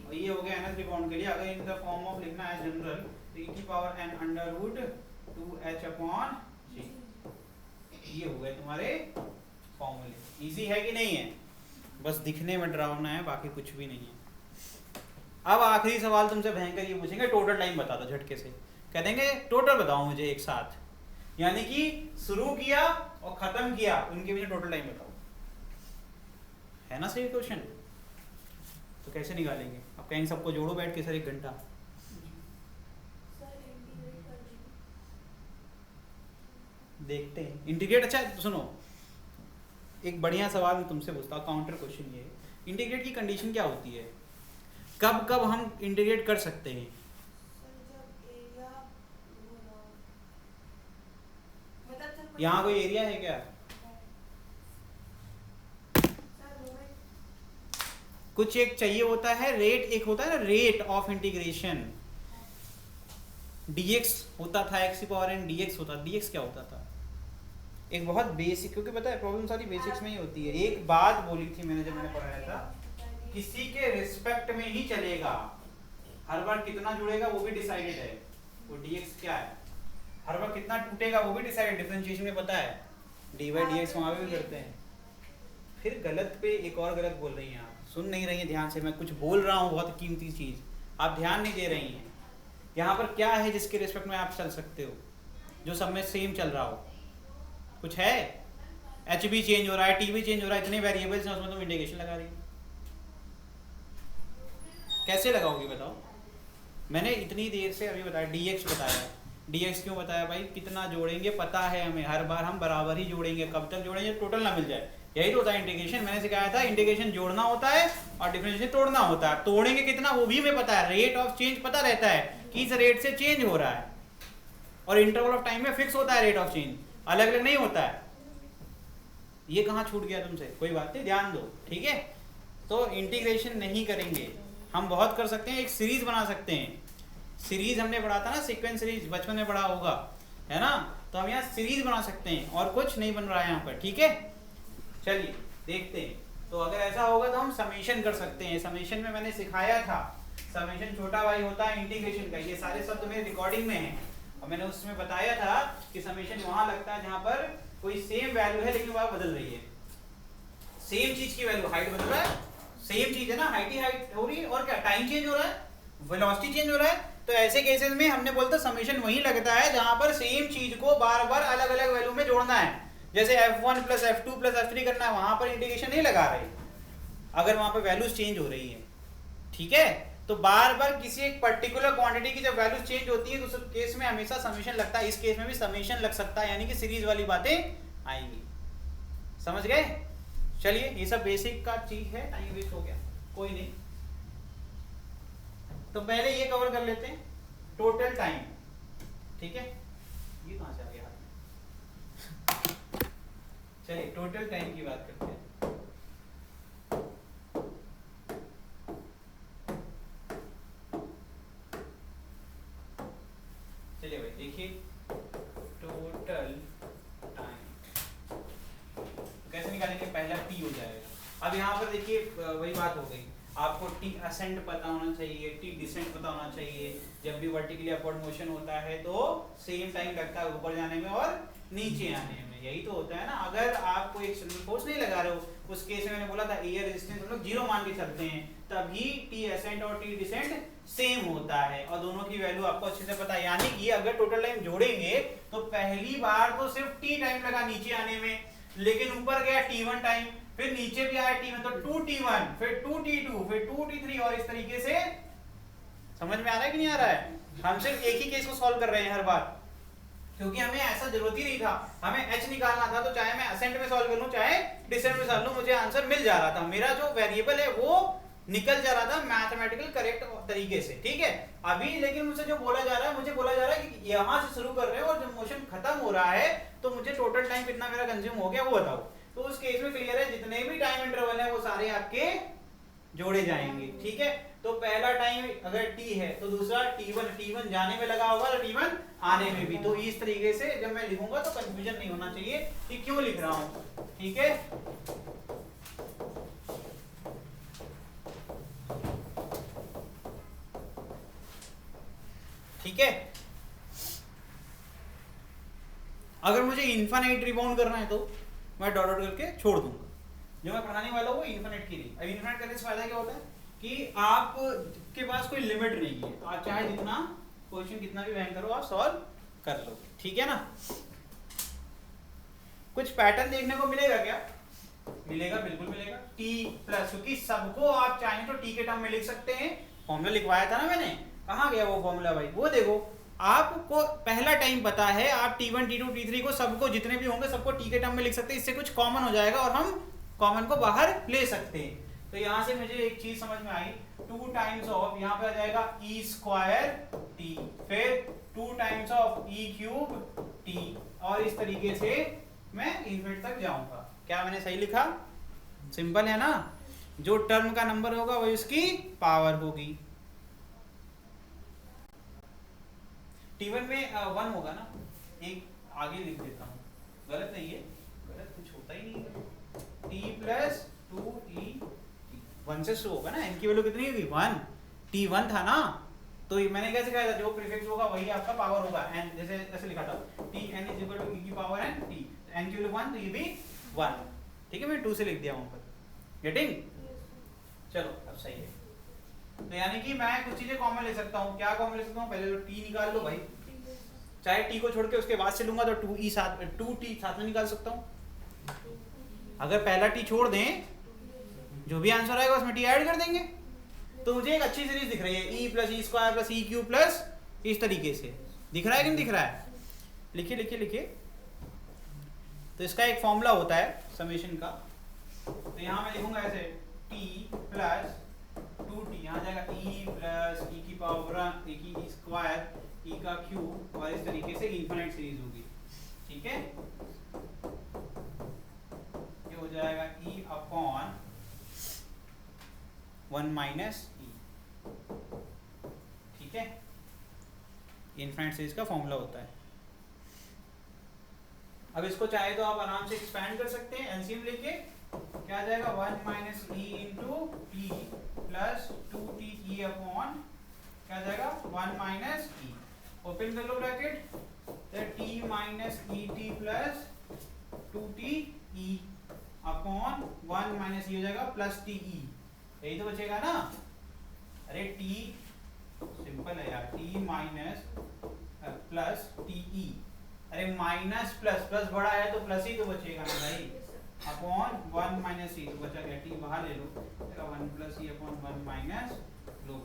और ये हो गया nth रिबाउंड के लिए। अगर इन द फॉर्म ऑफ लिखना है जनरल, तो e की पावर n √2h/g, ये हो गए तुम्हारे फॉर्मूले। इजी है कि नहीं है, बस दिखने में डरावना है, बाकी कुछ भी नहीं है। अब आखिरी सवाल तुमसे भयंकर ये पूछेंगे, टोटल टाइम बता दो झटके से, कह देंगे टोटल बताओ मुझे एक साथ, यानी कि शुरू किया और खत्म किया उनके बीच टोटल टाइम बताओ। है ना सही क्वेश्चन? तो कैसे निकालेंगे? अब कहेंगे सबको जोड़ो बैठ के सर 1 घंटा। सर इंटीग्रेट कर दीजिए। देखते हैं इंटीग्रेट। अच्छा सुनो, एक बढ़िया सवाल मैं तुमसे पूछता हूँ, काउंटर क्वेश्चन ये। इंटीग्रेट की कंडीशन क्या होती है? कब कब हम इंटीग्रेट कर सकते हैं? सर जब एरिया वो ना मतलब सर यहाँ कोई एरिया है क्या? सर मोमेंट कुछ एक चाहिए होता है रेट, एक होता है ना रेट ऑफ इंटीग्रेशन। dx होता था x की पावर n dx होता। dx क्या होता था? एक बहुत बेसिक, क्योंकि पता है प्रॉब्लम सारी बेसिक्स में ही होती है। एक बात बोली थी मैंने जब मैंने पढ़ाया था, किसी के रिस्पेक्ट में ही चलेगा, हर बार कितना जुड़ेगा वो भी डिसाइडेड है। वो dx क्या है, हर बार कितना टूटेगा वो भी डिसाइडेड। डिफरेंशिएशन में पता है dy dx वहां पे भी करते हैं। फिर गलत पे एक और गलत बोल रही हैं आप, सुन नहीं रही हैं ध्यान से। मैं कुछ बोल रहा हूँ बहुत कीमती चीज, आप ध्यान नहीं दे रही हैं। यहाँ पर क्या है जिसके रिस्पेक्ट में आप चल सकते हो, जो सब में सेम चल रहा हो? कुछ है? एच भी चेंज हो रहा है, टी भी चेंज हो रहा है, इतने वेरिएबल्स हैं उसमें तुम इंटीग्रेशन लगा रही हो। कैसे लगाओगी बताओ? मैंने इतनी देर से अभी बताया dx बताया। dx क्यों बताया भाई? कितना जोड़ेंगे पता है हमें, हर बार हम बराबर ही जोड़ेंगे। कब तक जोड़ेंगे? टोटल ना मिल जाए। यही तो होता है इंटीग्रेशन। मैंने सिखाया था इंटीग्रेशन जोड़ना होता है और डिफरेंशिएशन तोड़ना होता है। तोड़ेंगे कितना वो भी हमें पता है, रेट ऑफ चेंज पता रहता है कि इस रेट से चेंज हो रहा है, और इंटरवल ऑफ टाइम में फिक्स होता है रेट ऑफ चेंज, अलग अलग नहीं होता है। ये कहाँ छूट गया तुमसे? कोई बात नहीं, ध्यान दो, ठीक है। तो इंटीग्रेशन नहीं करेंगे, हम बहुत कर सकते हैं। एक सीरीज बना सकते हैं। सीरीज हमने पढ़ा था ना, सीक्वेंस सीरीज बचपन में पढ़ा होगा, है ना? तो हम यहाँ सीरीज बना सकते हैं, और कुछ नहीं बन रहा है यहाँ पर, ठीक है। चलिए देखते हैं। तो अगर ऐसा होगा तो हम समेशन कर सकते हैं। समेशन में मैंने सिखाया था, समेशन छोटा भाई होता है इंटीग्रेशन का। ये सारे शब्द मेरे रिकॉर्डिंग में हैं, और मैंने उसमें बताया था कि समेशन वहां लगता है जहां पर कोई सेम वैल्यू है लेकिन वह बदल रही है। सेम चीज की वैल्यू, हाइट बदल रहा है, सेम चीज है ना, हाइट ही हाइट हो रही है, और क्या टाइम चेंज हो रहा है, वेलोसिटी चेंज हो रहा है। तो ऐसे केसेस में हमने बोलता समेशन वही लगता है जहां पर सेम चीज को बार बार अलग अलग वैल्यू में जोड़ना है। जैसे f1 plus f2 plus f3 करना है, वहां पर इंटीग्रेशन नहीं लगा रहे अगर वहां पर वैल्यूज चेंज हो रही है, ठीक है। तो बार बार किसी एक पर्टिकुलर क्वांटिटी की जब वैल्यूज चेंज होती है तो उस केस में हमेशा समेशन लगता है। इस केस में भी समेशन लग सकता है, यानी कि सीरीज वाली बातें आएंगी। समझ गए? चलिए ये सब बेसिक का चीज है, टाइम वेस्ट हो गया, कोई नहीं। तो पहले ये कवर कर लेते हैं, टोटल टाइम, ठीक है। ये कहां से आ गया हाथ में? चलिए टोटल टाइम की बात करते हैं। चलिए भाई देखिए, टोटल टाइम कैसे निकालेंगे? पहला टी हो जाएगा। अब यहाँ पर देखिए वही बात हो गई, आपको टी असेंड पता होना चाहिए, टी डिसेंट पता होना चाहिए। जब भी वर्टिकली अपवर्ड मोशन होता है तो सेम टाइम लगता है ऊपर जाने में और नीचे आने में, यही तो होता है ना। अगर आप कोई एक्सटर्नल फोर्स नहीं लगा रहे हो, उस केस में मैंने बोला था एयर रेजिस्टेंस हम लोग 0 मान के चलते हैं, तभी टी असेंट और टी डिसेंट सेम होता है, और दोनों की वैल्यू आपको अच्छे से पता है। यानी कि अगर टोटल टाइम जोड़ेंगे तो पहली बार तो सिर्फ टी टाइम लगा नीचे आने में, लेकिन ऊपर गया t1 टाइम, फिर नीचे भी आया t1, तो 2t1, फिर 2t2, फिर 2t3, और इस तरीके से। समझ में आ रहा है कि नहीं आ रहा है? हम सिर्फ एक ही केस को सॉल्व कर रहे हैं हर बार, क्योंकि हमें ऐसा जरूरत ही नहीं था। हमें h निकालना था, तो चाहे मैं असेंट में सॉल्व कर लूं चाहे डिसेंट में सॉल्व लूं, मुझे आंसर मिल जा रहा था। मेरा जो वेरिएबल है वो निकल जा रहा था मैथमेटिकल करेक्ट तरीके से, ठीक है। अभी लेकिन मुझे जो बोला जा रहा है, मुझे बोला जा रहा है कि यहाँ से शुरू कर रहे हो और जब मोशन खत्म हो रहा है तो मुझे टोटल टाइम कितना मेरा कंज्यूम हो गया वो बताओ। तो उस केस में क्लियर है, जितने भी टाइम इंटरवल है वो सारे आपके जोड़े जाएंगे, ठीक है। तो पहला टाइम अगर t है तो दूसरा t1 जाने में लगा होगा, तो t1 आने में भी। तो इस तरीके से जब मैं लिखूंगा तो कंफ्यूजन नहीं होना चाहिए कि क्यों लिख रहा हूं, ठीक है। ठीक है। अगर मुझे इनफाइनाइट रिबाउंड करना है तो मैं डॉट डॉट करके छोड़ दूंगा। जो मैं पढ़ाने वाला हूँ वो इनफाइनाइट के लिए। अब इनफाइनाइट करने से फायदा क्या होता है कि आपके पास कोई लिमिट नहीं है, आप चाहे जितना क्वेश्चन कितना भी बैंक करो आप सॉल्व कर लो, ठीक है ना। कुछ पैटर्न देखने को मिलेगा क्या? मिलेगा, बिल्कुल मिलेगा। टी प्लस, क्योंकि सबको आप चाहें तो टी के टर्म में लिख सकते हैं। फॉर्मूला लिखवाया था ना मैंने, कहाँ गया वो फॉर्मूला भाई? वो देखो, आपको पहला टाइम पता है, आप T1 T2 T3 को सबको जितने भी होंगे सबको टी के टर्म में लिख सकते हैं। इससे कुछ कॉमन हो जाएगा और हम कॉमन को बाहर ले सकते हैं। तो यहाँ से मुझे एक चीज समझ में आई, 2 टाइम्स ऑफ, यहाँ पे आ जाएगा ई स्क्वायर टी, फिर 2 times of E cube T, और इस तरीके से मैं इन्फिनिटी तक जाऊंगा। क्या मैंने सही लिखा? सिंपल है ना? जो टर्म का नंबर होगा वो इसकी पावर होगी। T1 में 1 होगा ना, एक आगे लिख देता हूँ, गलत नहीं है, गलत कुछ होता ही नहीं है। T प्लस 2E 1 से शुरू होगा ना, n की वैल्यू कितनी होगी? 1। T1 था ना, तो मैंने कैसे कहा था, जो प्रीफिक्स होगा वही आपका पावर होगा। n जैसे ऐसे लिखा था, Tn is equal to e की पावर n t, n की वैल्यू 1 तो ये भी 1। ठीक है, मैं 2 से लिख दिया वहां पर। गेटिंग? चलो अब सही है। तो यानी कि मैं कुछ चीजें कॉमन ले सकता हूँ। क्या कॉमन ले सकता हूँ? पहले तो t निकाल लो भाई, चाहे t को छोड़ के उसके बाद से लूंगा तो 2t साथ में निकाल सकता हूँ। अगर पहला t छोड़ दें, जो भी आंसर आएगा उसमें t ऐड कर देंगे। तो मुझे एक अच्छी सीरीज दिख रही है, e plus e square plus e cube plus, इस तरीके से दिख रहा है कि नहीं दिख रहा है? लिखिए लिखिए लिखिए। तो इसका एक फॉर्मूला होता है समेशन का, तो यहाँ मैं लिखूंगा ऐसे, t प्लस 2t, यहाँ जाएगा e प्लस e की पावर e की ई स्क्वायर e का क्यूब, और इस तरीके से इनफिनिट सीरीज होगी। ठीक है, ये हो जाएगा e अपॉन 1 माइनस e। ठीक है, इनफिनिट सीरीज का फॉर्मूला होता है। अब इसको चाहे तो आप आराम से एक्सपैंड कर सकते हैं, एलसीएम लेके क्या आ जाएगा, 1 minus e into t plus 2t e upon क्या आ जाएगा, 1 माइनस ई। ओपन कर लो ब्रैकेट, तो t minus e t plus 2t e upon 1 minus e हो जाएगा प्लस टी ई। यही तो बचेगा ना? अरे t सिंपल है यार, t minus plus T E, अरे माइनस प्लस, प्लस बड़ा है तो प्लस ही तो बचेगा ना भाई, अपॉन 1 माइनस ई, तो बचा क्या, t बाहर ले लो, 1 प्लस ई upon 1 minus low.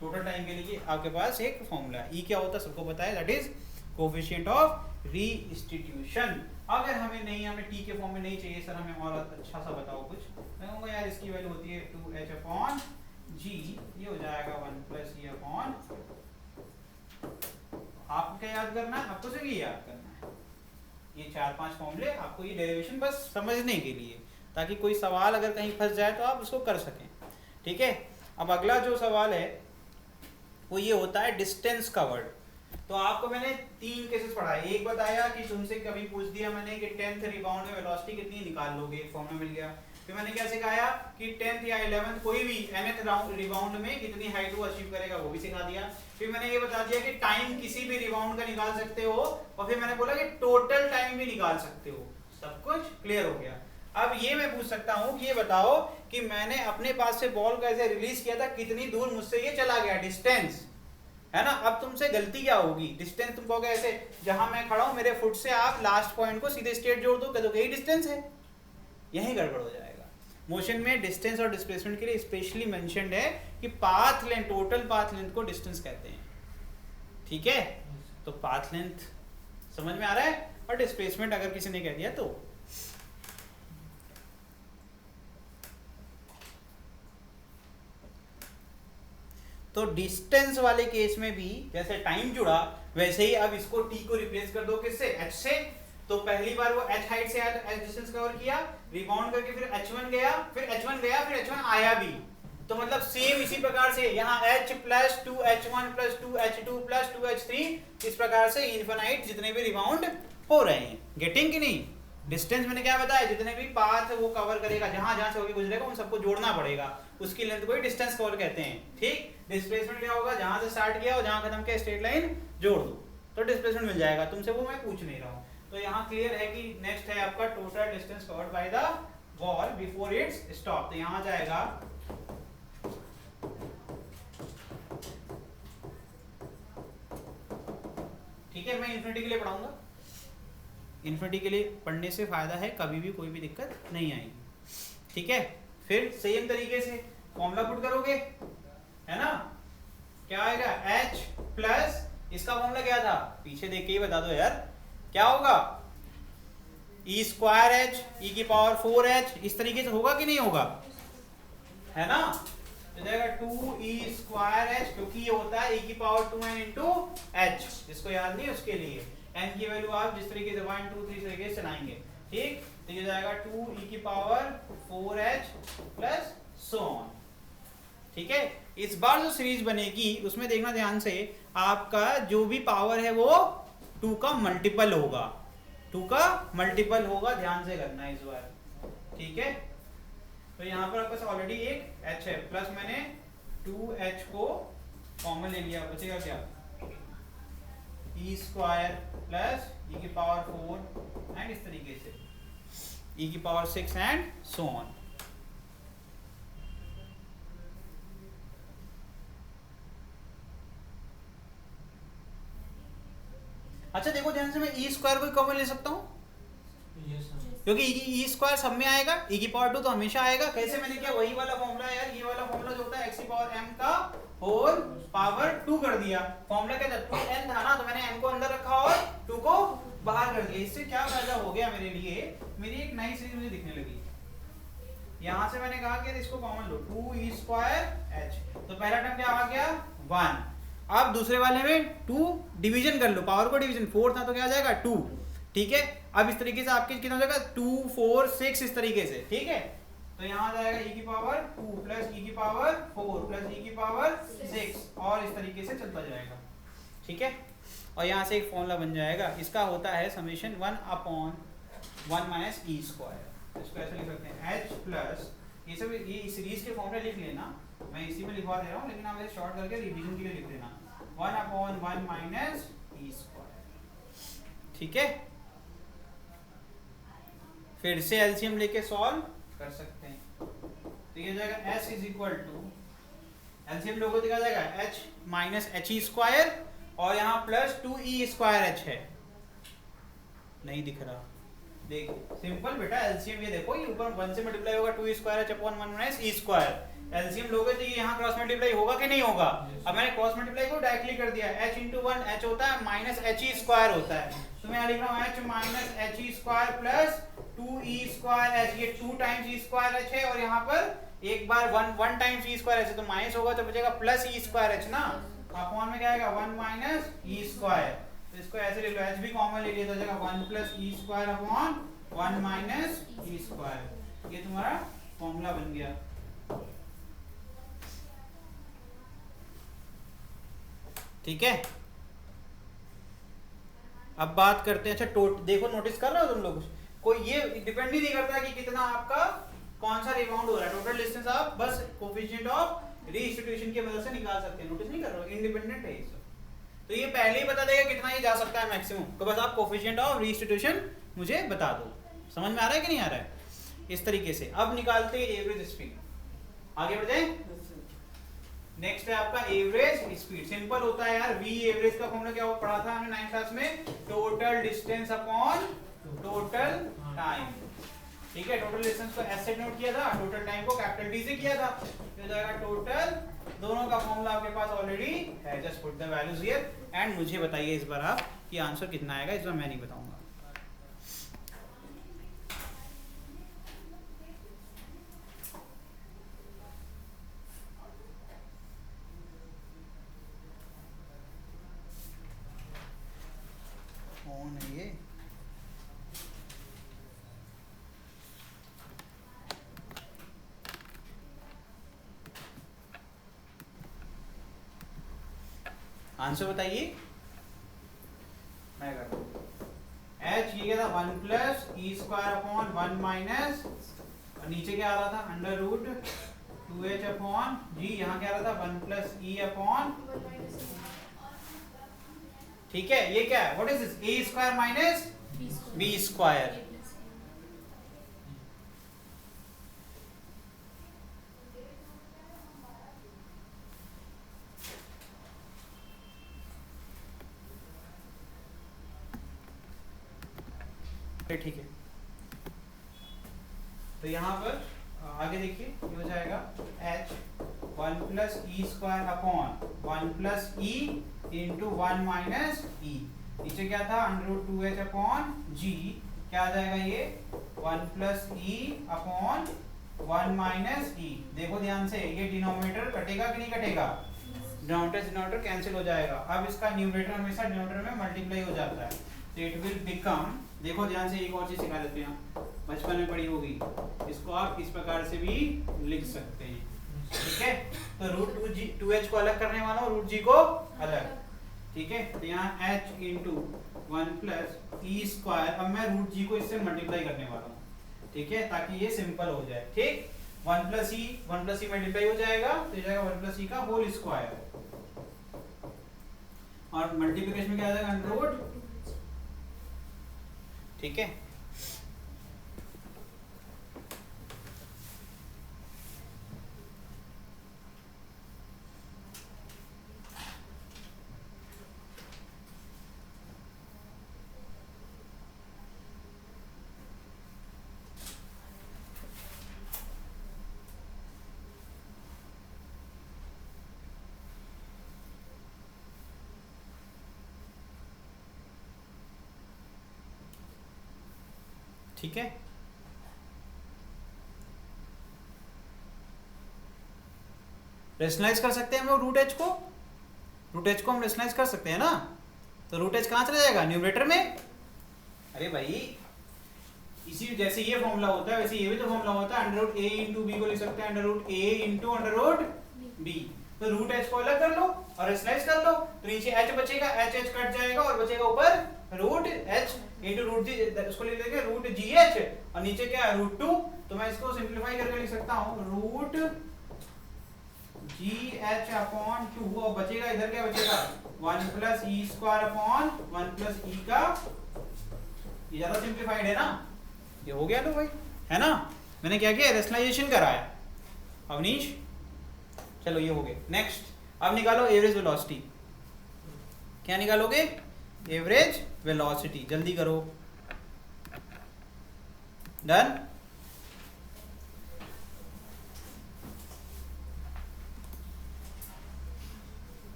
Total time के लिए आपके पास एक फॉर्मूला है। E क्या होता है सबको पता है, दैट इज कोएफिशिएंट ऑफ रीइंस्टीट्यूशन। अगर हमें नहीं, हमें t के फॉर्म में नहीं चाहिए सर, हमें और अच्छा सा बताओ कुछ, मैं कहूँगा यार इसकी वैल्यू होती है 2h अपॉन g, ये हो जाएगा 1 प्लस ई अपॉन, आपको क्या याद करना है? आपको सिर्फ ये याद करना है, ये 4-5 फॉर्मूले, आपको ये डेरिवेशन बस समझने के लिए, ताकि कोई सवाल अगर कहीं फंस जाए तो आप उसको कर सकें। ठीक है, अब अगला जो सवाल है वो ये होता है डिस्टेंस कवर्ड। तो आपको मैंने 3 केसेस पढ़ाए। एक बताया कि तुमसे कभी पूछ दिया मैंने कि 10th रिबाउंड में वेलोसिटी कितनी निकाल लोगे, फॉर्मूला मिल गया। फिर मैंने क्या सिखाया कि 10th या 11th कोई भी nth रिबाउंड में कितनी हाइट वो अचीव करेगा, वो भी सिखा दिया। फिर मैंने ये बता दिया कि टाइम किसी भी रिबाउंड का निकाल सकते हो, और फिर मैंने बोला कि टोटल टाइम भी निकाल सकते हो। सब कुछ क्लियर हो गया। अब ये मैं पूछ सकता हूँ कि ये बताओ कि मैंने अपने पास से बॉल को ऐसे रिलीज किया था, कितनी दूर मुझसे ये चला गया, डिस्टेंस है ना। अब तुमसे गलती क्या होगी, डिस्टेंस तुम कहोगे ऐसे, जहां मैं खड़ा हूं मेरे फुट से आप लास्ट पॉइंट को सीधे स्ट्रेट जोड़ दो, कहोगे यही डिस्टेंस है, यही गड़बड़ हो जाएगा। मोशन में डिस्टेंस और डिस्प्लेसमेंट के लिए स्पेशली मेंशन्ड है कि path length, total path length को डिस्टेंस कहते हैं। ठीक है, तो पाथ लेंथ समझ में आ रहा है, और डिस्प्लेसमेंट अगर किसी ने कह दिया तो डिस्टेंस वाले केस में भी जैसे टाइम जुड़ा, वैसे ही अब इसको t को रिप्लेस कर दो किससे, h से। तो पहली बार वो h हाइट से आया तो h डिस्टेंस कवर किया, रिबाउंड करके फिर h1 गया, फिर h1 गया, फिर h1 आया भी। तो मतलब सेम इसी प्रकार से यहाँ h plus 2h1 plus 2h2 plus 2h3, इस प्रकार से इनफिनाइट जितने भी रिबाउंड हो रहे हैं। गेटिंग कि नहीं? डिस्टेंस मैंने क्या बताया, जितने भी पाथ वो कवर करेगा, जहां जहां से होके गुजरेगा उन सबको जोड़ना पड़ेगा, उसकी लेंथ को ही डिस्टेंस कवर कहते हैं। ठीक, डिस्प्लेसमेंट क्या होगा, जहां से स्टार्ट किया और जहां खत्म किया स्ट्रेट लाइन जोड़ दो तो डिस्प्लेसमेंट मिल जाएगा। तुमसे वो मैं पूछ नहीं रहा हूं। तो यहाँ क्लियर है कि नेक्स्ट है आपका total distance covered by the ball before it's stop. तो यहाँ जाएगा ठीक है, मैं इन्फिनिटी के लिए पढ़ाऊंगा, इन्फिनिटी के लिए पढ़ने से फायदा है, कभी भी कोई भी दिक्कत नहीं आएगी। ठीक है, फिर सेम तरीके से फॉर्मूला पुट करोगे, है ना, क्या आएगा h प्लस इसका फॉर्मूला क्या था, पीछे देख के ही बता दो यार, क्या होगा e स्क्वायर एच e की पावर 4h, इस तरीके से होगा कि नहीं होगा, है ना, तो जाएगा 2e स्क्वायर एच, क्योंकि ये होता है e की पावर 2n इंटू h, जिसको याद नहीं उसके लिए n की वैल्यू आप जिस तरीके से 1 2 3 तरीके से चलाएंगे, ठीक, तो ये जाएगा 2e की power 4h plus so on. ठीक है, इस बार जो सीरीज बनेगी उसमें देखना ध्यान से, आपका जो भी पावर है वो 2 का मल्टीपल होगा, 2 का मल्टीपल होगा, ध्यान से करना इस बार। ठीक है, तो यहाँ पर आपके पास ऑलरेडी एक h है, प्लस मैंने 2h को कॉमन ले लिया, बचेगा क्या e स्क्वायर प्लस e की पावर 4 एंड इस तरीके से e की पावर 6 एंड सो ऑन। अच्छा देखो ध्यान से, मैं e स्क्वायर को कॉमन ले सकता हूँ क्योंकि e स्क्वायर सब में आएगा, e की पावर 2 तो हमेशा आएगा, कैसे मैंने किया वही वाला फॉर्मूला यार, ये वाला फॉर्मूला जो होता है x की पावर m का होल पावर 2 कर दिया, फॉर्मूला क्या था 2n था ना, तो मैंने n को अंदर रखा और 2 को बाहर कर दिया। इससे क्या फायदा हो गया मेरे लिए, मेरी एक नई सीरीज मुझे दिखने लगी, यहाँ से मैंने कहा कि इसको कॉमन लो 2e स्क्वायर h, तो पहला टर्म क्या आ गया 1, अब दूसरे वाले में 2 डिवीजन कर लो, पावर को डिवीजन 4 था तो क्या आ जाएगा 2, ठीक है, अब इस तरीके से आपके कितना हो जाएगा 2 4 6 इस तरीके से, ठीक है, तो यहाँ आ जाएगा e की पावर 2 प्लस e की पावर 4 प्लस e की पावर 6 और इस तरीके से चलता जाएगा। ठीक है, और यहाँ से एक फॉर्मूला बन जाएगा, इसका होता है समेशन 1/1 माइनस e स्क्वायर, इसको ऐसे लिख सकते हैं h प्लस, ये सब ये सीरीज के फॉर्मूले लिख लेना, मैं इसी में लिखवा दे रहा हूँ, लेकिन आप इसे शॉर्ट करके रिवीजन के लिए लिख देना 1/1 माइनस e स्क्वायर। ठीक है, फिर से एलसीएम लेके सॉल्व कर सकते हैं, तो ये जाएगा s is equal to, LCM लोगों को दिखा जाएगा h minus H E square और यहाँ प्लस 2e स्क्वायर h है, नहीं दिख रहा, देख सिंपल बेटा एलसीएम, ये देखो ये ऊपर 1 से मल्टीप्लाई होगा 2e square h upon 1 minus e square, LCM लोगे तो ये यहाँ क्रॉस मल्टीप्लाई होगा कि नहीं होगा, अब मैंने क्रॉस मल्टीप्लाई को डायरेक्टली कर दिया, h इंटू 1 h होता है माइनस एच ई स्क्वायर होता है, तो मैं यहाँ लिख रहा हूँ h minus H E square plus 2e square h, ये 2 टाइम्स e स्क्वायर h है और यहाँ पर एक बार 1 टाइम्स e स्क्वायर h, तो माइनस होगा तो बचेगा प्लस e स्क्वायर h ना, अपॉन में क्या आएगा 1 माइनस e स्क्वायर, तो इसको ऐसे ले लो, h भी कॉमन ले लिया तो जाएगा 1 plus e square upon 1 minus e square, ये तुम्हारा फॉर्मूला बन गया। ठीक है, अब बात करते हैं, अच्छा देखो नोटिस कर रहे हो तुम लोग, कोई ये डिपेंड ही नहीं करता कि कितना आपका कौन सा रिबाउंड हो रहा है, टोटल डिस्टेंस आप बस कोफिशिएंट ऑफ रीइंस्टीट्यूशन की वजह से निकाल सकते हैं, नोटिस नहीं कर रहे हो, इंडिपेंडेंट है ये सब, तो ये पहले ही बता देगा कितना ही जा सकता है मैक्सिमम, तो बस आप कोफिशिएंट ऑफ रीइंस्टीट्यूशन मुझे बता दो, समझ में आ रहा है कि नहीं आ रहा है, इस तरीके से। अब निकालते हैं एवरेज स्पीड, आगे बढ़ जाए, नेक्स्ट है आपका एवरेज स्पीड, सिंपल होता है यार, वी एवरेज का फॉर्मूला क्या पढ़ा था हमने 9th क्लास में, total distance upon total time, ठीक है, टोटल डिस्टेंस को एस से नोट किया था, टोटल टाइम को कैपिटल टी से किया था, तो जाएगा टोटल, दोनों का फॉर्मूला आपके पास ऑलरेडी है, just put the values here and मुझे बताइए इस बार आप कि आंसर कितना आएगा, इस बार मैं नहीं बताऊंगा। कौन है ये, आंसर बताइए, मैं करता हूँ, h ये क्या था 1 plus e square upon 1 minus, और नीचे क्या आ रहा था under root 2h upon g, यहाँ क्या आ रहा था 1 प्लस ई अपॉन, ठीक है, ये क्या है what is this, a square minus b square, okay ठीक है। तो यहाँ पर आगे देखिए ये हो जाएगा h 1 plus e square upon 1 plus e into 1 minus e, नीचे क्या था अंडर रूट 2h अपॉन जी, क्या आ जाएगा ये 1 प्लस ई अपॉन 1 माइनस ई। देखो ध्यान से ये डिनोमिनेटर कटेगा कि नहीं कटेगा, डिनोमिनेटर कैंसिल हो जाएगा। अब इसका न्यूमरेटर हमेशा डिनोमिनेटर में मल्टीप्लाई हो जाता है, तो इट विल बिकम, देखो ध्यान से एक और चीज सिखा देते हैं, बचपन में पढ़ी होगी, इसको आप इस प्रकार से भी लिख सकते हैं, ठीक है। तो रूट 2h को अलग करने वाला हूँ, रूट जी को अलग, ठीक है। तो यहाँ h into 1 plus e square, अब मैं रूट जी को इससे मल्टीप्लाई करने वाला हूँ, ठीक है, ताकि ये सिंपल हो जाए, ठीक। 1 प्लस ई मल्टीप्लाई हो जाएगा, तो ये जाएगा 1 प्लस ई का होल स्क्वायर, और मल्टीप्लिकेशन में क्या आ जाएगा अंडर रूट, ठीक है। ठीक है, रेशनलाइज कर सकते हैं हम लोग रूट एच को, हम रेशनलाइज कर सकते हैं ना। तो रूट एच कहाँ चला जाएगा, न्यूमरेटर में। अरे भाई इसी जैसे ये फॉर्मूला होता है वैसे ये भी तो फॉर्मूला होता है, अंडर रूट ए इंटू बी को लिख सकते हैं अंडर रूट ए इंटू अंडर रूट बी। तो रूट एच को अलग कर लो और रेशनलाइज कर लो, तो नीचे एच बचेगा, एच एच कट जाएगा और बचेगा ऊपर रूट एच इंटू रूट जी, उसको लिख देंगे रूट जी एच, और नीचे क्या है रूट 2। तो मैं इसको सिंप्लीफाई करके लिख सकता हूँ रूट जी एच अपॉन 2, और बचेगा इधर क्या बचेगा 1 plus e square upon 1 plus ई का, ये ज्यादा सिंप्लीफाइड है ना, ये हो गया तो भाई, है ना। मैंने क्या किया, रेशनलाइजेशन कराया अवनीश, चलो ये हो गया। नेक्स्ट अब निकालो एवरेज वेलोसिटी, क्या निकालोगे, एवरेज वेलोसिटी, जल्दी करो, डन।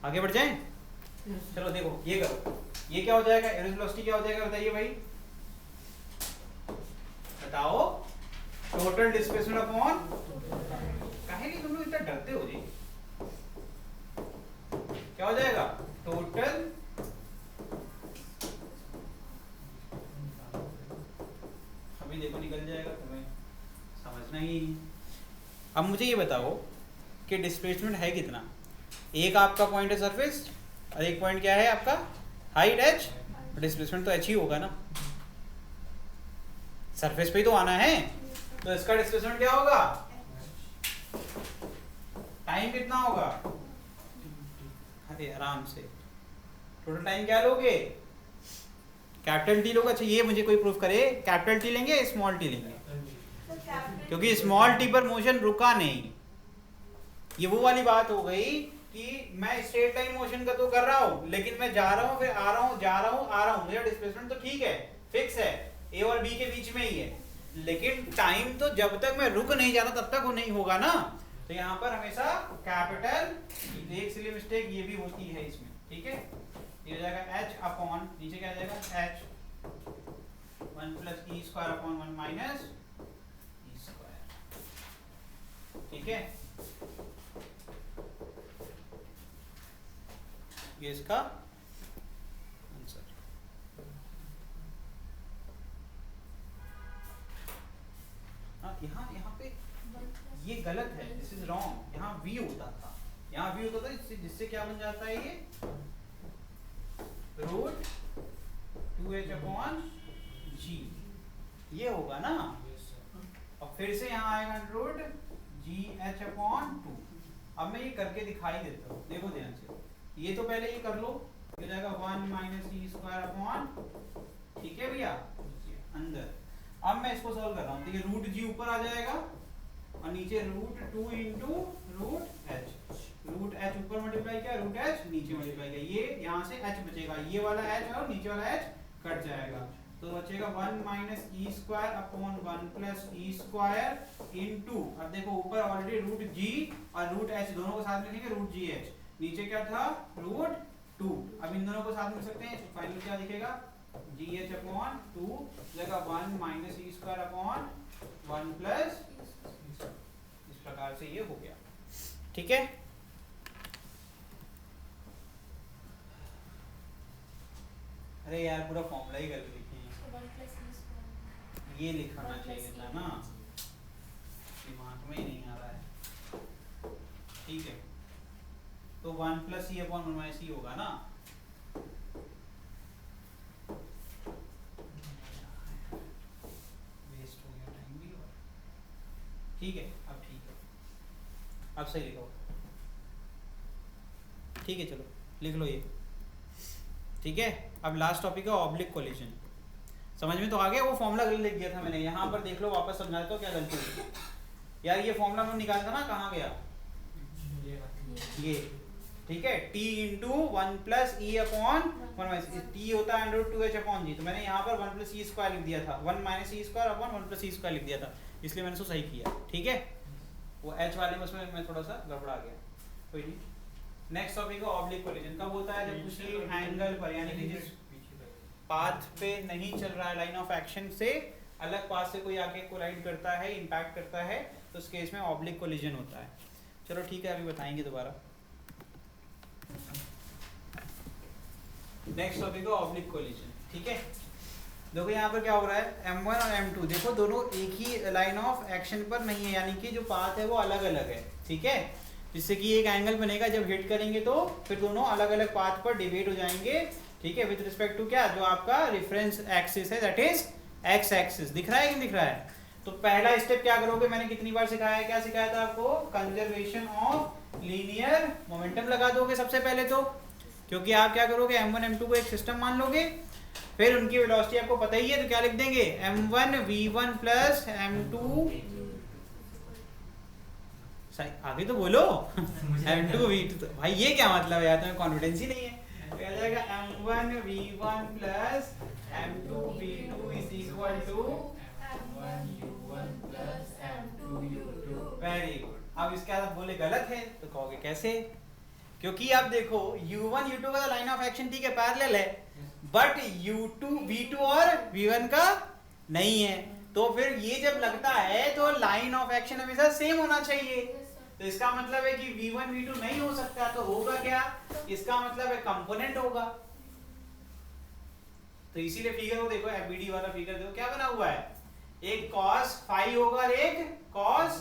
आगे बढ़ जाएं, चलो देखो ये करो, ये क्या हो जाएगा, एवरेज वेलोसिटी क्या हो जाएगा बताइए भाई, बताओ, टोटल डिस्प्लेसमेंट अपॉन, काहे कि तुम लोग इतना डरते हो जी, क्या हो जाएगा टोटल, अभी देखो निकल जाएगा, तुम्हें समझना ही नहीं। अब मुझे ये बताओ कि डिस्प्लेसमेंट है कितना, एक आपका पॉइंट है सरफेस और एक पॉइंट क्या है आपका हाइट h, डिस्प्लेसमेंट तो h ही होगा ना, सरफेस पे ही तो आना है, तो इसका डिस्प्लेसमेंट क्या होगा, टाइम कितना होगा, अरे आराम से टोटल टाइम क्या लोगे, कैपिटल टी लोगे। अच्छा ये मुझे कोई प्रूफ करे, कैपिटल टी लेंगे स्मॉल टी लेंगे, क्योंकि स्मॉल टी पर मोशन रुका नहीं, ये वो वाली बात हो गई कि मैं स्ट्रेट लाइन मोशन का तो कर रहा हूं, लेकिन मैं जा रहा हूं फिर आ रहा हूं, जा रहा हूं आ रहा हूं, मेरा डिस्प्लेसमेंट तो ठीक है, फिक्स है, ए और बी के बीच में ही है, लेकिन टाइम तो जब तक मैं रुक नहीं जाता तब तक वो नहीं होगा ना। तो यहाँ पर हमेशा कैपिटल, एक सिली मिस्टेक ये भी होती है इसमें, ठीक है। ये हो जाएगा h अपॉन, नीचे क्या आ जाएगा h 1 plus e square upon 1 minus E square, ठीक है। ये इसका आंसर। हाँ यहाँ पे ये गलत है, दिस इज रॉन्ग, यहाँ v होता था, यहाँ v होता था, जिससे क्या बन जाता है ये रूट 2h अपॉन g, ये होगा ना, और फिर से यहाँ आएगा रूट जी एच अपॉन 2। अब मैं ये करके दिखाई देता हूँ, देखो ध्यान से, ये तो पहले ये कर लो, ये जाएगा 1 माइनस ई स्क्वायर अपॉन, ठीक है भैया, अंदर। अब मैं इसको सॉल्व कर रहा हूँ, तो ये रूट जी ऊपर आ जाएगा और नीचे root 2 into root H, root H ऊपर मल्टीप्लाई किया, रूट एच नीचे मल्टीप्लाई किया, ये यहाँ से एच बचेगा, ये वाला एच और नीचे वाला एच कट जाएगा, तो बचेगा 1 माइनस ई square upon 1 plus e square into, अब देखो ऊपर ऑलरेडी रूट जी और रूट एच दोनों को साथ में लिखेंगे, रूट जी एच, नीचे क्या था रूट 2, अब इन दोनों को साथ में लिख सकते हैं, तो फाइनल क्या दिखेगा जी एच अपॉन 2 जगह 1 माइनस ई स्क्वायर अपॉन 1 प्लस, इस प्रकार से ये हो गया। ठीक है, अरे यार पूरा फॉर्मूला ही करके लिखे हैं, ये लिखना चाहिए था ना, दिमाग में ही नहीं आ रहा है। ठीक है, तो 1 प्लस ई अपॉन 1 माइनस ई होगा ना, वेस्ट हो गया टाइम भी, और ठीक है, अब ठीक है, अब सही लिखो, ठीक है चलो लिख लो ये। ठीक है, अब लास्ट टॉपिक है ऑब्लिक कोलिजन, समझ में तो आ गया, वो फॉर्मूला गलत लिख दिया था मैंने, यहाँ पर देख लो वापस समझा देता हूँ क्या गलती हुई यार, ये फॉर्मूला मैंने निकाला था ना, कहाँ गया ये, ठीक है, t इंटू 1 प्लस ई अपॉन 1 माइनस टी होता है अंडर 2h अपॉन जी, तो मैंने यहाँ पर 1 प्लस ई स्क्वायर लिख दिया था, 1 माइनस ई square upon 1 plus e square लिख दिया था, इसलिए मैंने उसको सही किया। ठीक है, वो h वाले में उसमें मैं थोड़ा सा गड़बड़ा गया, कोई नहीं। नेक्स्ट टॉपिक है ऑब्लिक कोलिजन, कब होता है जब किसी एंगल पर, यानी कि जिस पाथ पे नहीं चल रहा है लाइन ऑफ एक्शन से, अलग पाथ से कोई आके कोलाइड करता है, इंपैक्ट करता है, तो उस केस में ऑब्लिक कोलिजन होता है। चलो ठीक है, अभी बताएंगे दोबारा। नेक्स्ट टॉपिक है ऑब्लिक कोलिजन। ठीक है, देखो यहाँ पर क्या हो रहा है, M1 और M2 देखो दोनों एक ही लाइन ऑफ एक्शन पर नहीं है, यानी कि जो पाथ है वो अलग अलग है। ठीक है, जिससे कि एक एंगल बनेगा, जब हिट करेंगे तो फिर दोनों अलग अलग पाथ पर डिवाइड हो जाएंगे। ठीक है, विद रिस्पेक्ट टू क्या, जो आपका रेफरेंस एक्सिस है, दैट इज एक्स एक्सिस। दिख रहा है कि नहीं दिख रहा है? तो पहला स्टेप क्या करोगे, मैंने कितनी बार सिखाया है, क्या सिखाया था आपको, कंजर्वेशन ऑफ लीनियर मोमेंटम लगा दोगे सबसे पहले तो, क्योंकि आप क्या करोगे M1 M2 को एक सिस्टम मान लोगे, फिर उनकी वेलोसिटी आपको पता ही है, तो क्या लिख देंगे M1 V1 प्लस M2, आगे तो बोलो M2 V2, तो भाई ये क्या मतलब है यार, तुम्हें कॉन्फिडेंस ही नहीं है। क्या जाएगा M1 V1 plus M2 V2 is equal to M1 U1 plus M2 U2। Very good. अब इसके बाद बोले गलत है तो कहोगे कैसे, क्योंकि आप देखो U1 U2 का लाइन ऑफ एक्शन ठीक है पैरेलल है, बट U2 V2 और V1 का नहीं है, तो फिर ये जब लगता है तो लाइन ऑफ एक्शन हमेशा सेम होना चाहिए। तो इसका मतलब है कि V1 V2 नहीं हो सकता, तो होगा क्या, इसका मतलब है कंपोनेंट होगा। तो इसीलिए फिगर को देखो, एफबीडी वाला फिगर देखो क्या बना हुआ है, एक cos फाई होगा और एक cos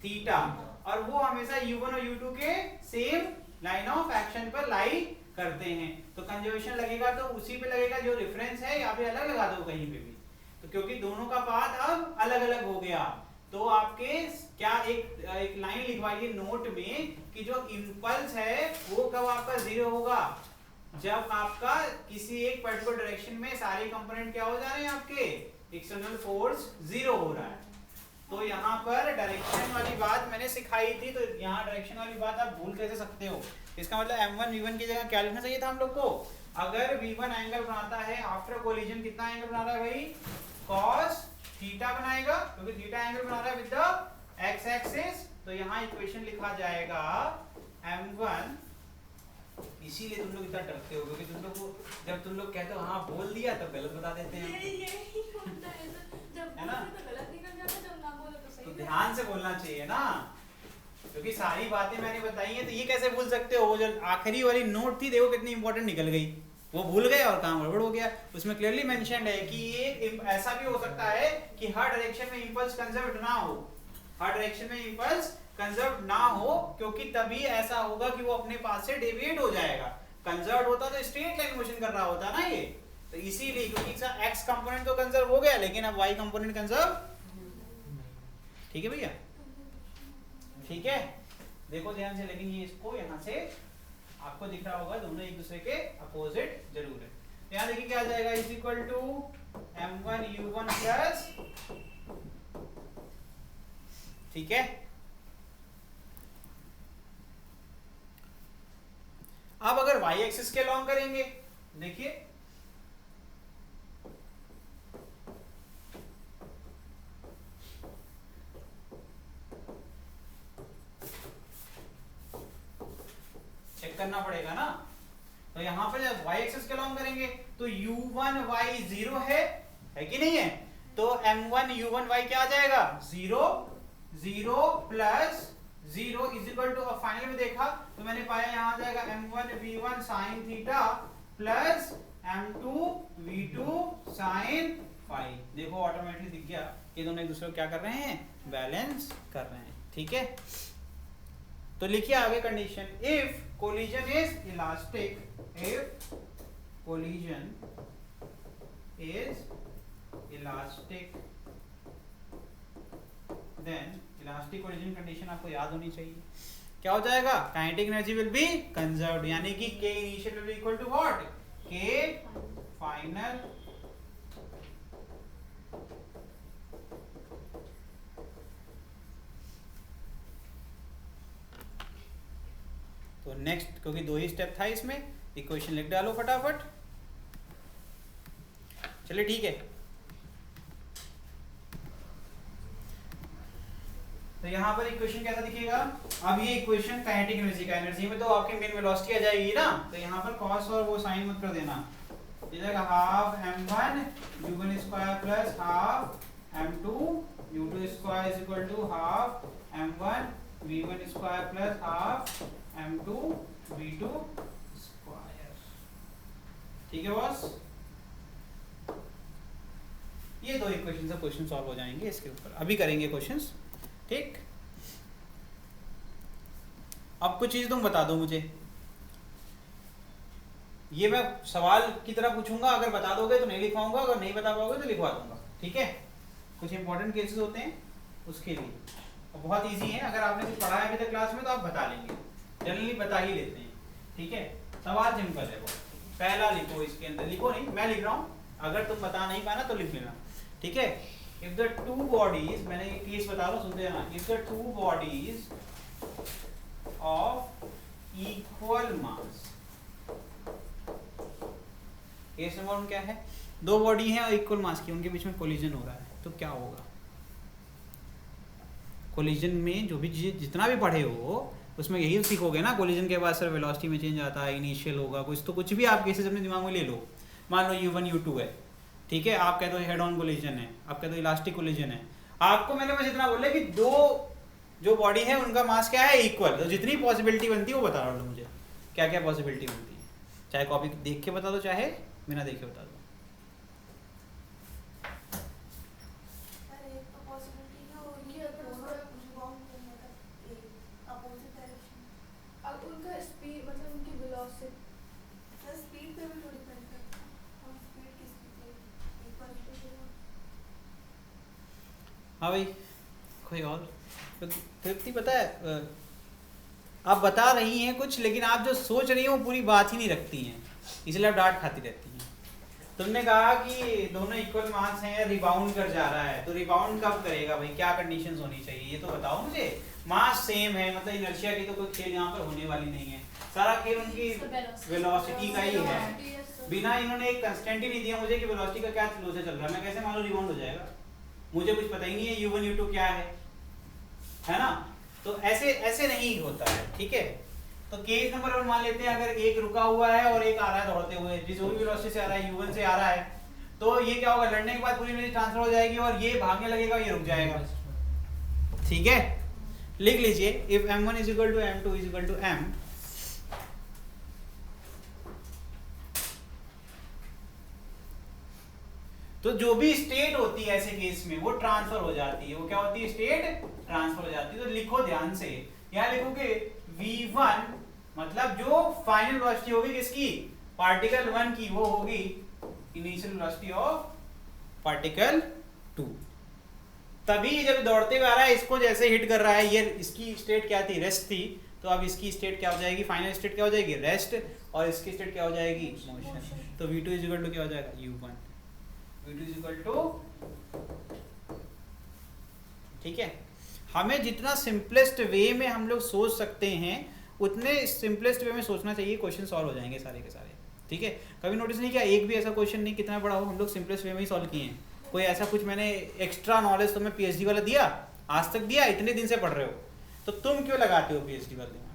थीटा, और वो हमेशा U1 और U2 के सेम लाइन ऑफ एक्शन पर लाई करते हैं। तो कंजर्वेशन लगेगा तो उसी पे लगेगा जो रेफरेंस है, या फिर अलग लगा दो कहीं पे भी, तो क्योंकि दोनों का पाथ अब अलग अलग हो गया, तो आपके क्या एक लाइन लिखवाइए नोट में कि जो इंपल्स है वो कब आपका जीरो होगा, जब आपका किसी एक पर्टिकुलर डायरेक्शन में सारे कंपोनेंट क्या हो जा रहे हैं, आपके एक्सटर्नल फोर्स जीरो हो रहा है। तो यहाँ पर डायरेक्शन वाली बात मैंने सिखाई थी, तो यहाँ डायरेक्शन वाली बात आप भूल कैसे सकते हो। इसका मतलब M1 V1 की जगह क्या लिखना चाहिए था हम लोग को, अगर V1 एंगल बनाता है आफ्टर कोलिजन, कितना एंगल बना रहा है भाई, cos थीटा बनाएगा, क्योंकि थीटा एंगल बना रहा है विद द एक्स एक्सिस, तो यहाँ इक्वेशन लिखा जाएगा M1, इसीलिए तुम लोग इतना डरते हो, क्योंकि तुम लोग को जब तुम लोग कहते हो हाँ बोल दिया तब गलत बता देते हैं, है ना, तो ध्यान से बोलना चाहिए ना, क्योंकि सारी बातें मैंने बताई हैं, तो ये कैसे भूल सकते हो, वो जो आखिरी वाली नोट थी देखो कितनी इंपॉर्टेंट निकल गई, वो भूल गए और काम गड़बड़ हो गया। उसमें क्लियरली मेंशन्ड है कि ये ऐसा भी हो सकता है कि हर डायरेक्शन में इंपल्स कंजर्व ना हो, हर डायरेक्शन में इंपल्स कंजर्व ना हो, क्योंकि तभी ऐसा होगा कि वो अपने पास से डेविएट हो जाएगा। कंजर्व होता तो स्ट्रेट लाइन मोशन कर रहा होता ना ये, तो इसीलिए, क्योंकि एक्स कंपोनेंट तो कंजर्व हो गया, लेकिन अब वाई कंपोनेंट कंजर्व, ठीक है भैया, ठीक है, देखो ध्यान से, लेकिन ये इसको यहाँ से आपको दिख रहा होगा दोनों एक दूसरे के अपोजिट जरूर है। यहाँ देखिए क्या आ जाएगा, is equal to M1 U1 plus, ठीक है, y एक्सिस के अलॉन्ग करेंगे। देखिए चेक करना पड़ेगा ना। तो यहाँ पर जब y एक्सिस के अलॉन्ग करेंगे तो u1 y 0 है कि नहीं है? तो m1 u1 y क्या आ जाएगा? 0 0 plus 0 is equal to, final में देखा तो मैंने पाया यहाँ आ जाएगा m1 v1 sin theta plus m2 v2 sin phi. देखो ऑटोमेटिकली दिख गया कि दोनों एक दूसरे को क्या कर रहे हैं? बैलेंस कर रहे हैं। ठीक है, तो लिखिए आगे condition, if collision is elastic, if collision is elastic then elastic collision condition आपको याद होनी चाहिए। क्या हो जाएगा? Kinetic energy will be conserved, यानी कि k initial will be equal to what? k final तो नेक्स्ट, क्योंकि दो ही स्टेप था इसमें, इक्वेशन लिख डालो फटाफट। चलिए ठीक है, तो यहाँ पर इक्वेशन कैसा दिखेगा? अब ये इक्वेशन काइनेटिक एनर्जी का, एनर्जी में तो आपकी मेन वेलोसिटी आ जाएगी ना, तो यहाँ पर कॉस और वो साइन मत कर देना, ये जाएगा half m1 u1 square plus half m2 u2 square is equal to half m1 v1 square plus half m2 v2 square. ठीक है बॉस, ये दो इक्वेशन से क्वेश्चन सॉल्व हो जाएंगे इसके ऊपर, अभी करेंगे क्वेश्चंस। ठीक, अब कुछ चीज तुम बता दो मुझे, ये मैं सवाल की तरह पूछूंगा, अगर बता दोगे तो नहीं लिखवाऊंगा, अगर नहीं बता पाओगे तो लिखवा दूंगा। ठीक है, कुछ इंपॉर्टेंट केसेस होते हैं उसके लिए, और बहुत इजी है, अगर आपने कुछ पढ़ा है अभी तक क्लास में तो आप बता लेंगे, जनरली बता ही लेते हैं। ठीक है, सवाल सिंपल है, वो पहला लिखो, इसके अंदर लिखो नहीं, मैं लिख रहा हूँ, अगर तुम बता नहीं पाना तो लिख लेना। ठीक है, if the two bodies, मैंने एक केस बता रहा हूँ, सुनते रहना, if the two bodies of equal mass, case number 1 क्या है? दो बॉडी हैं और इक्वल मास की, उनके बीच में कोलिजन हो रहा है, तो क्या होगा? कोलिजन में जो भी जितना भी पढ़े हो उसमें यही सीखोगे ना, कोलिजन के बाद सर वेलोसिटी में चेंज आता है, इनिशियल होगा कुछ, तो कुछ भी आप केसेस अपने दिमाग में ले लो। मान लो u1 u2 है, ठीक है, आप कहते हो हेड ऑन कोलिजन है, आप कहते हो इलास्टिक कोलिजन है, आपको मैंने बस इतना बोला कि दो जो बॉडी है उनका मास क्या है? इक्वल, तो जितनी पॉसिबिलिटी बनती है वो बता दो मुझे, क्या क्या पॉसिबिलिटी बनती है, चाहे कॉपी देख के बता दो चाहे बिना देखे बता दो। हाँ भाई, कोई और तृप्ति? पता है आप बता रही हैं कुछ, लेकिन आप जो सोच रही हैं वो पूरी बात ही नहीं रखती हैं, इसलिए आप डांट खाती रहती हैं। तुमने कहा कि दोनों इक्वल मास हैं, रिबाउंड कर जा रहा है, तो रिबाउंड कब करेगा भाई? क्या कंडीशंस होनी चाहिए ये तो बताओ मुझे। मास सेम है, मतलब इनर्शिया की तो कोई खेल यहाँ पर होने वाली नहीं है, सारा खेल उनकी वेलोसिटी का ही है। बिना इन्होंने एक कंस्टेंट ही नहीं दिया मुझे कि वेलोसिटी का क्या फ्लो से चल रहा है, मैं कैसे मालूम रिबाउंड हो जाएगा? मुझे कुछ पता ही नहीं है u1 u2 क्या है ना, तो ऐसे ऐसे नहीं होता है। ठीक है, तो केस नंबर 1 मान लेते हैं, अगर एक रुका हुआ है और एक आ रहा है दौड़ते हुए, जिस भी वेलोसिटी से आ रहा है, u1 से आ रहा है, तो ये क्या होगा? लड़ने के बाद पूरी एनर्जी ट्रांसफर हो जाएगी और ये भागने लगेगा, ये रुक जाएगा। ठीक है, लिख लीजिए, if m1 is equal to m2 is equal to m, तो जो भी स्टेट होती है ऐसे केस में वो ट्रांसफर हो जाती है, वो क्या होती है? स्टेट ट्रांसफर हो जाती है। तो लिखो ध्यान से, यहाँ लिखोगे v1 मतलब जो फाइनल वेलोसिटी होगी किसकी? पार्टिकल 1 की, वो होगी इनिशियल वेलोसिटी ऑफ पार्टिकल 2। तभी जब दौड़ते हुए आ रहा है, इसको जैसे हिट कर रहा है, ये इसकी स्टेट क्या थी? रेस्ट थी, तो अब इसकी स्टेट क्या हो जाएगी? फाइनल स्टेट क्या हो जाएगी? रेस्ट, और इसकी स्टेट क्या हो जाएगी? मोशन। तो v2 इज इक्वल टू क्या हो जाएगा? u1, v2 is equal to, ठीक है, हमें जितना सिंपलेस्ट वे में हम लोग सोच सकते हैं उतने सिंपलेस्ट वे में सोचना चाहिए, क्वेश्चन सॉल्व हो जाएंगे सारे के सारे, ठीक है। कभी नोटिस नहीं किया एक भी ऐसा क्वेश्चन नहीं कितना बड़ा हो हम लोग सिंपलेस्ट वे में ही सॉल्व किए हैं। कोई ऐसा कुछ मैंने एक्स्ट्रा नॉलेज तुम्हें पीएचडी वाला दिया, आज तक दिया, इतने दिन से पढ़ रहे हो, तो तुम क्यों लगाते हो पीएचडी वाले दिमाग?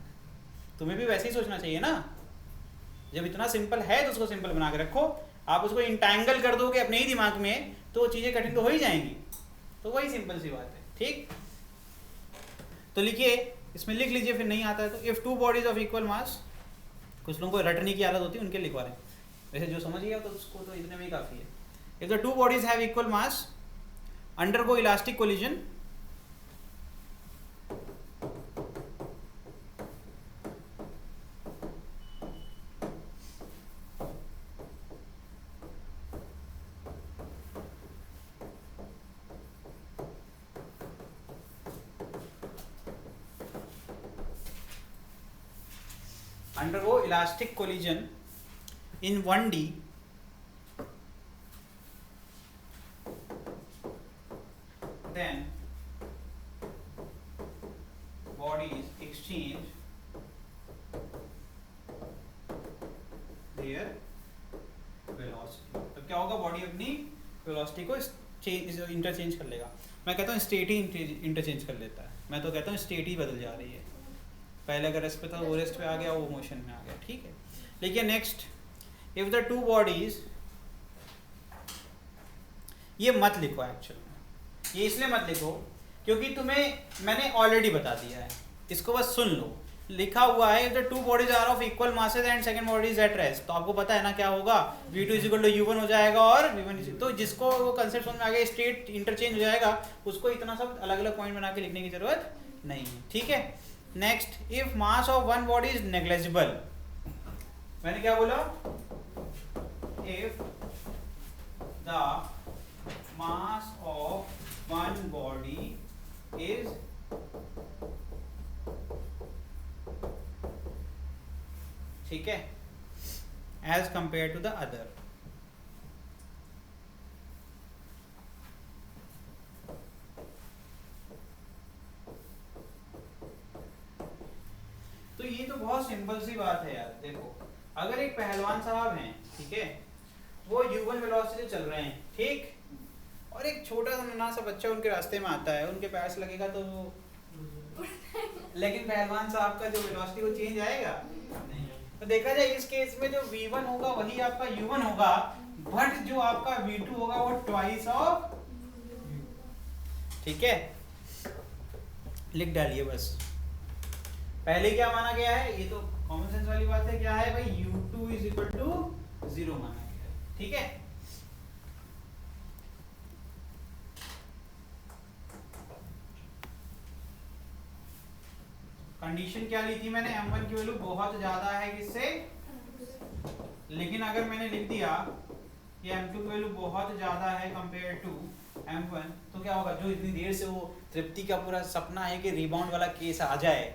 तुम्हें भी वैसे ही सोचना चाहिए ना। जब इतना सिंपल है तो उसको सिंपल बना के रखो। आप उसको इंटैंगल कर दोगे अपने ही दिमाग में तो चीजें कठिन तो हो ही जाएंगी। तो वही सिंपल सी बात है, ठीक। तो लिखिए, इसमें लिख लीजिए, फिर नहीं आता है तो if two bodies of equal मास, कुछ लोगों को रटने की आदत होती है उनके लिखवा रहे हैं, वैसे जो समझ गया तो उसको तो इतने में ही काफी है। If the two bodies have equal mass undergo elastic collision, undergo elastic collision in 1D then bodies exchange their velocity। तो क्या होगा, बॉडी अपनी वेलोसिटी को इंटरचेंज कर लेगा। मैं कहता हूँ स्टेट ही इंटरचेंज कर लेता है, मैं तो कहता हूँ स्टेट ही बदल जा रही है। पहले अगर रेस्ट पे था वो रेस्ट पे आ गया, वो मोशन में आ गया, ठीक है। देखिए next, if the two bodies, ये मत लिखो एक्चुअल में, ये इसलिए मत लिखो क्योंकि तुम्हें मैंने ऑलरेडी बता दिया है, इसको बस सुन लो। लिखा हुआ है if the two bodies are of equal masses and second body is at rest, तो आपको पता है ना क्या होगा, v2 = u1 हो जाएगा और v1, तो जिसको वो कंसेप्ट समझ में आ गया, स्टेट इंटरचेंज हो जाएगा, उसको इतना सब अलग अलग पॉइंट बना के लिखने की जरूरत नहीं है, ठीक है। Next, if mass of one body is negligible, मैंने क्या बोला, if the mass of one body is ठीक है as compare to the other, तो ये तो बहुत सिंपल सी बात है यार। देखो, अगर एक पहलवान साहब हैं, ठीक है, वो u1 वेलोसिटी से चल रहे हैं, ठीक, और एक छोटा सा नन्हा सा बच्चा उनके रास्ते में आता है, उनके पैर से लगेगा तो वो लेकिन पहलवान साहब का जो वेलोसिटी वो चेंज आएगा नहीं। तो देखा जाए इस केस में जो v1 होगा वही आपका u1 होगा, बट जो आपका v2 होगा वो ट्वाइस ऑफ, ठीक है, लिख डालिए बस। पहले क्या माना गया है, ये तो कॉमन सेंस वाली बात है, क्या है भाई, u2 = 0 माना गया है, ठीक है। कंडीशन क्या ली थी मैंने, m1 की वैल्यू बहुत ज्यादा है किससे, लेकिन अगर मैंने लिख दिया कि m2 की वैल्यू बहुत ज्यादा है कंपेयर टू m1, तो क्या होगा, जो इतनी देर से वो तृप्ति का पूरा सपना है कि रिबाउंड वाला केस आ जाए,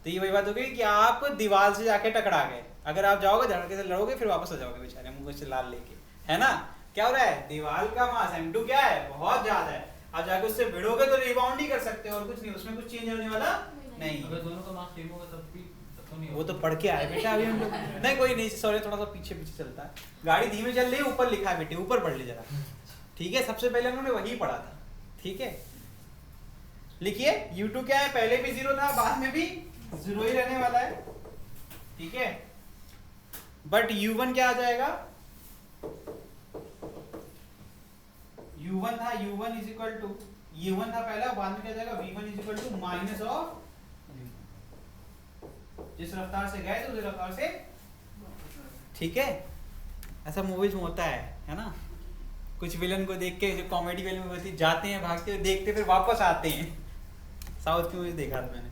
तो ये वही बात हो गई कि आप दीवार से जाके टकरा गए। अगर आप जाओगे धड़के से लड़ोगे फिर वापस आ जाओगे बेचारे मुंह से लाल लेके, है ना। क्या हो रहा है, दीवार का मास m2 क्या है, बहुत ज्यादा है, आप जाके उससे भिड़ोगे तो रिबाउंड ही कर सकते हो और कुछ नहीं, उसमें कुछ चेंज होने वाला नहीं। अगर दोनों का मास सेम होगा तब भी तो नहीं वो तो पढ़ के आए बेटा अभी हम लोग नहीं, कोई नहीं, सॉरी थोड़ा सा पीछे पीछे चलता है, गाड़ी धीमे चल रही है, ऊपर लिखा है बेटे, ऊपर पढ़ ले जरा, ठीक है। सबसे पहले हमने वही पढ़ा था, ठीक है। लिखिए u2 क्या है, पहले भी 0 था, बाद में भी 0 ही रहने वाला है, ठीक है। बट u1 क्या आ जाएगा, u1 था, u1 था पहला, बाद में क्या जाएगा, v1 = माइनस ऑफ, जिस रफ्तार से गए तो उस रफ्तार से, ठीक है। ऐसा मूवीज में होता है ना, कुछ विलन को देख के, जो कॉमेडी विलन में होती, जाते हैं भागते हुए, देखते फिर वापस आते हैं, साउथ की मूवीज देखा था मैंने।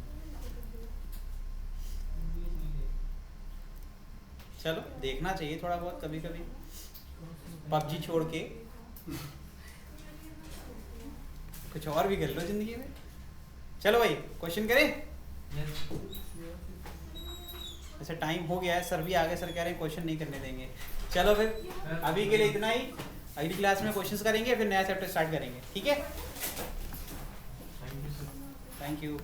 चलो देखना चाहिए थोड़ा बहुत कभी कभी, पबजी छोड़ के कुछ और भी कर लो जिंदगी में। चलो भाई क्वेश्चन करें, अच्छा टाइम हो गया है, सर भी आ गए, सर कह रहे हैं क्वेश्चन नहीं करने देंगे। चलो फिर अभी के लिए इतना ही, अगली क्लास में क्वेश्चंस करेंगे, फिर नया चैप्टर स्टार्ट करेंगे, ठीक है। Thank you.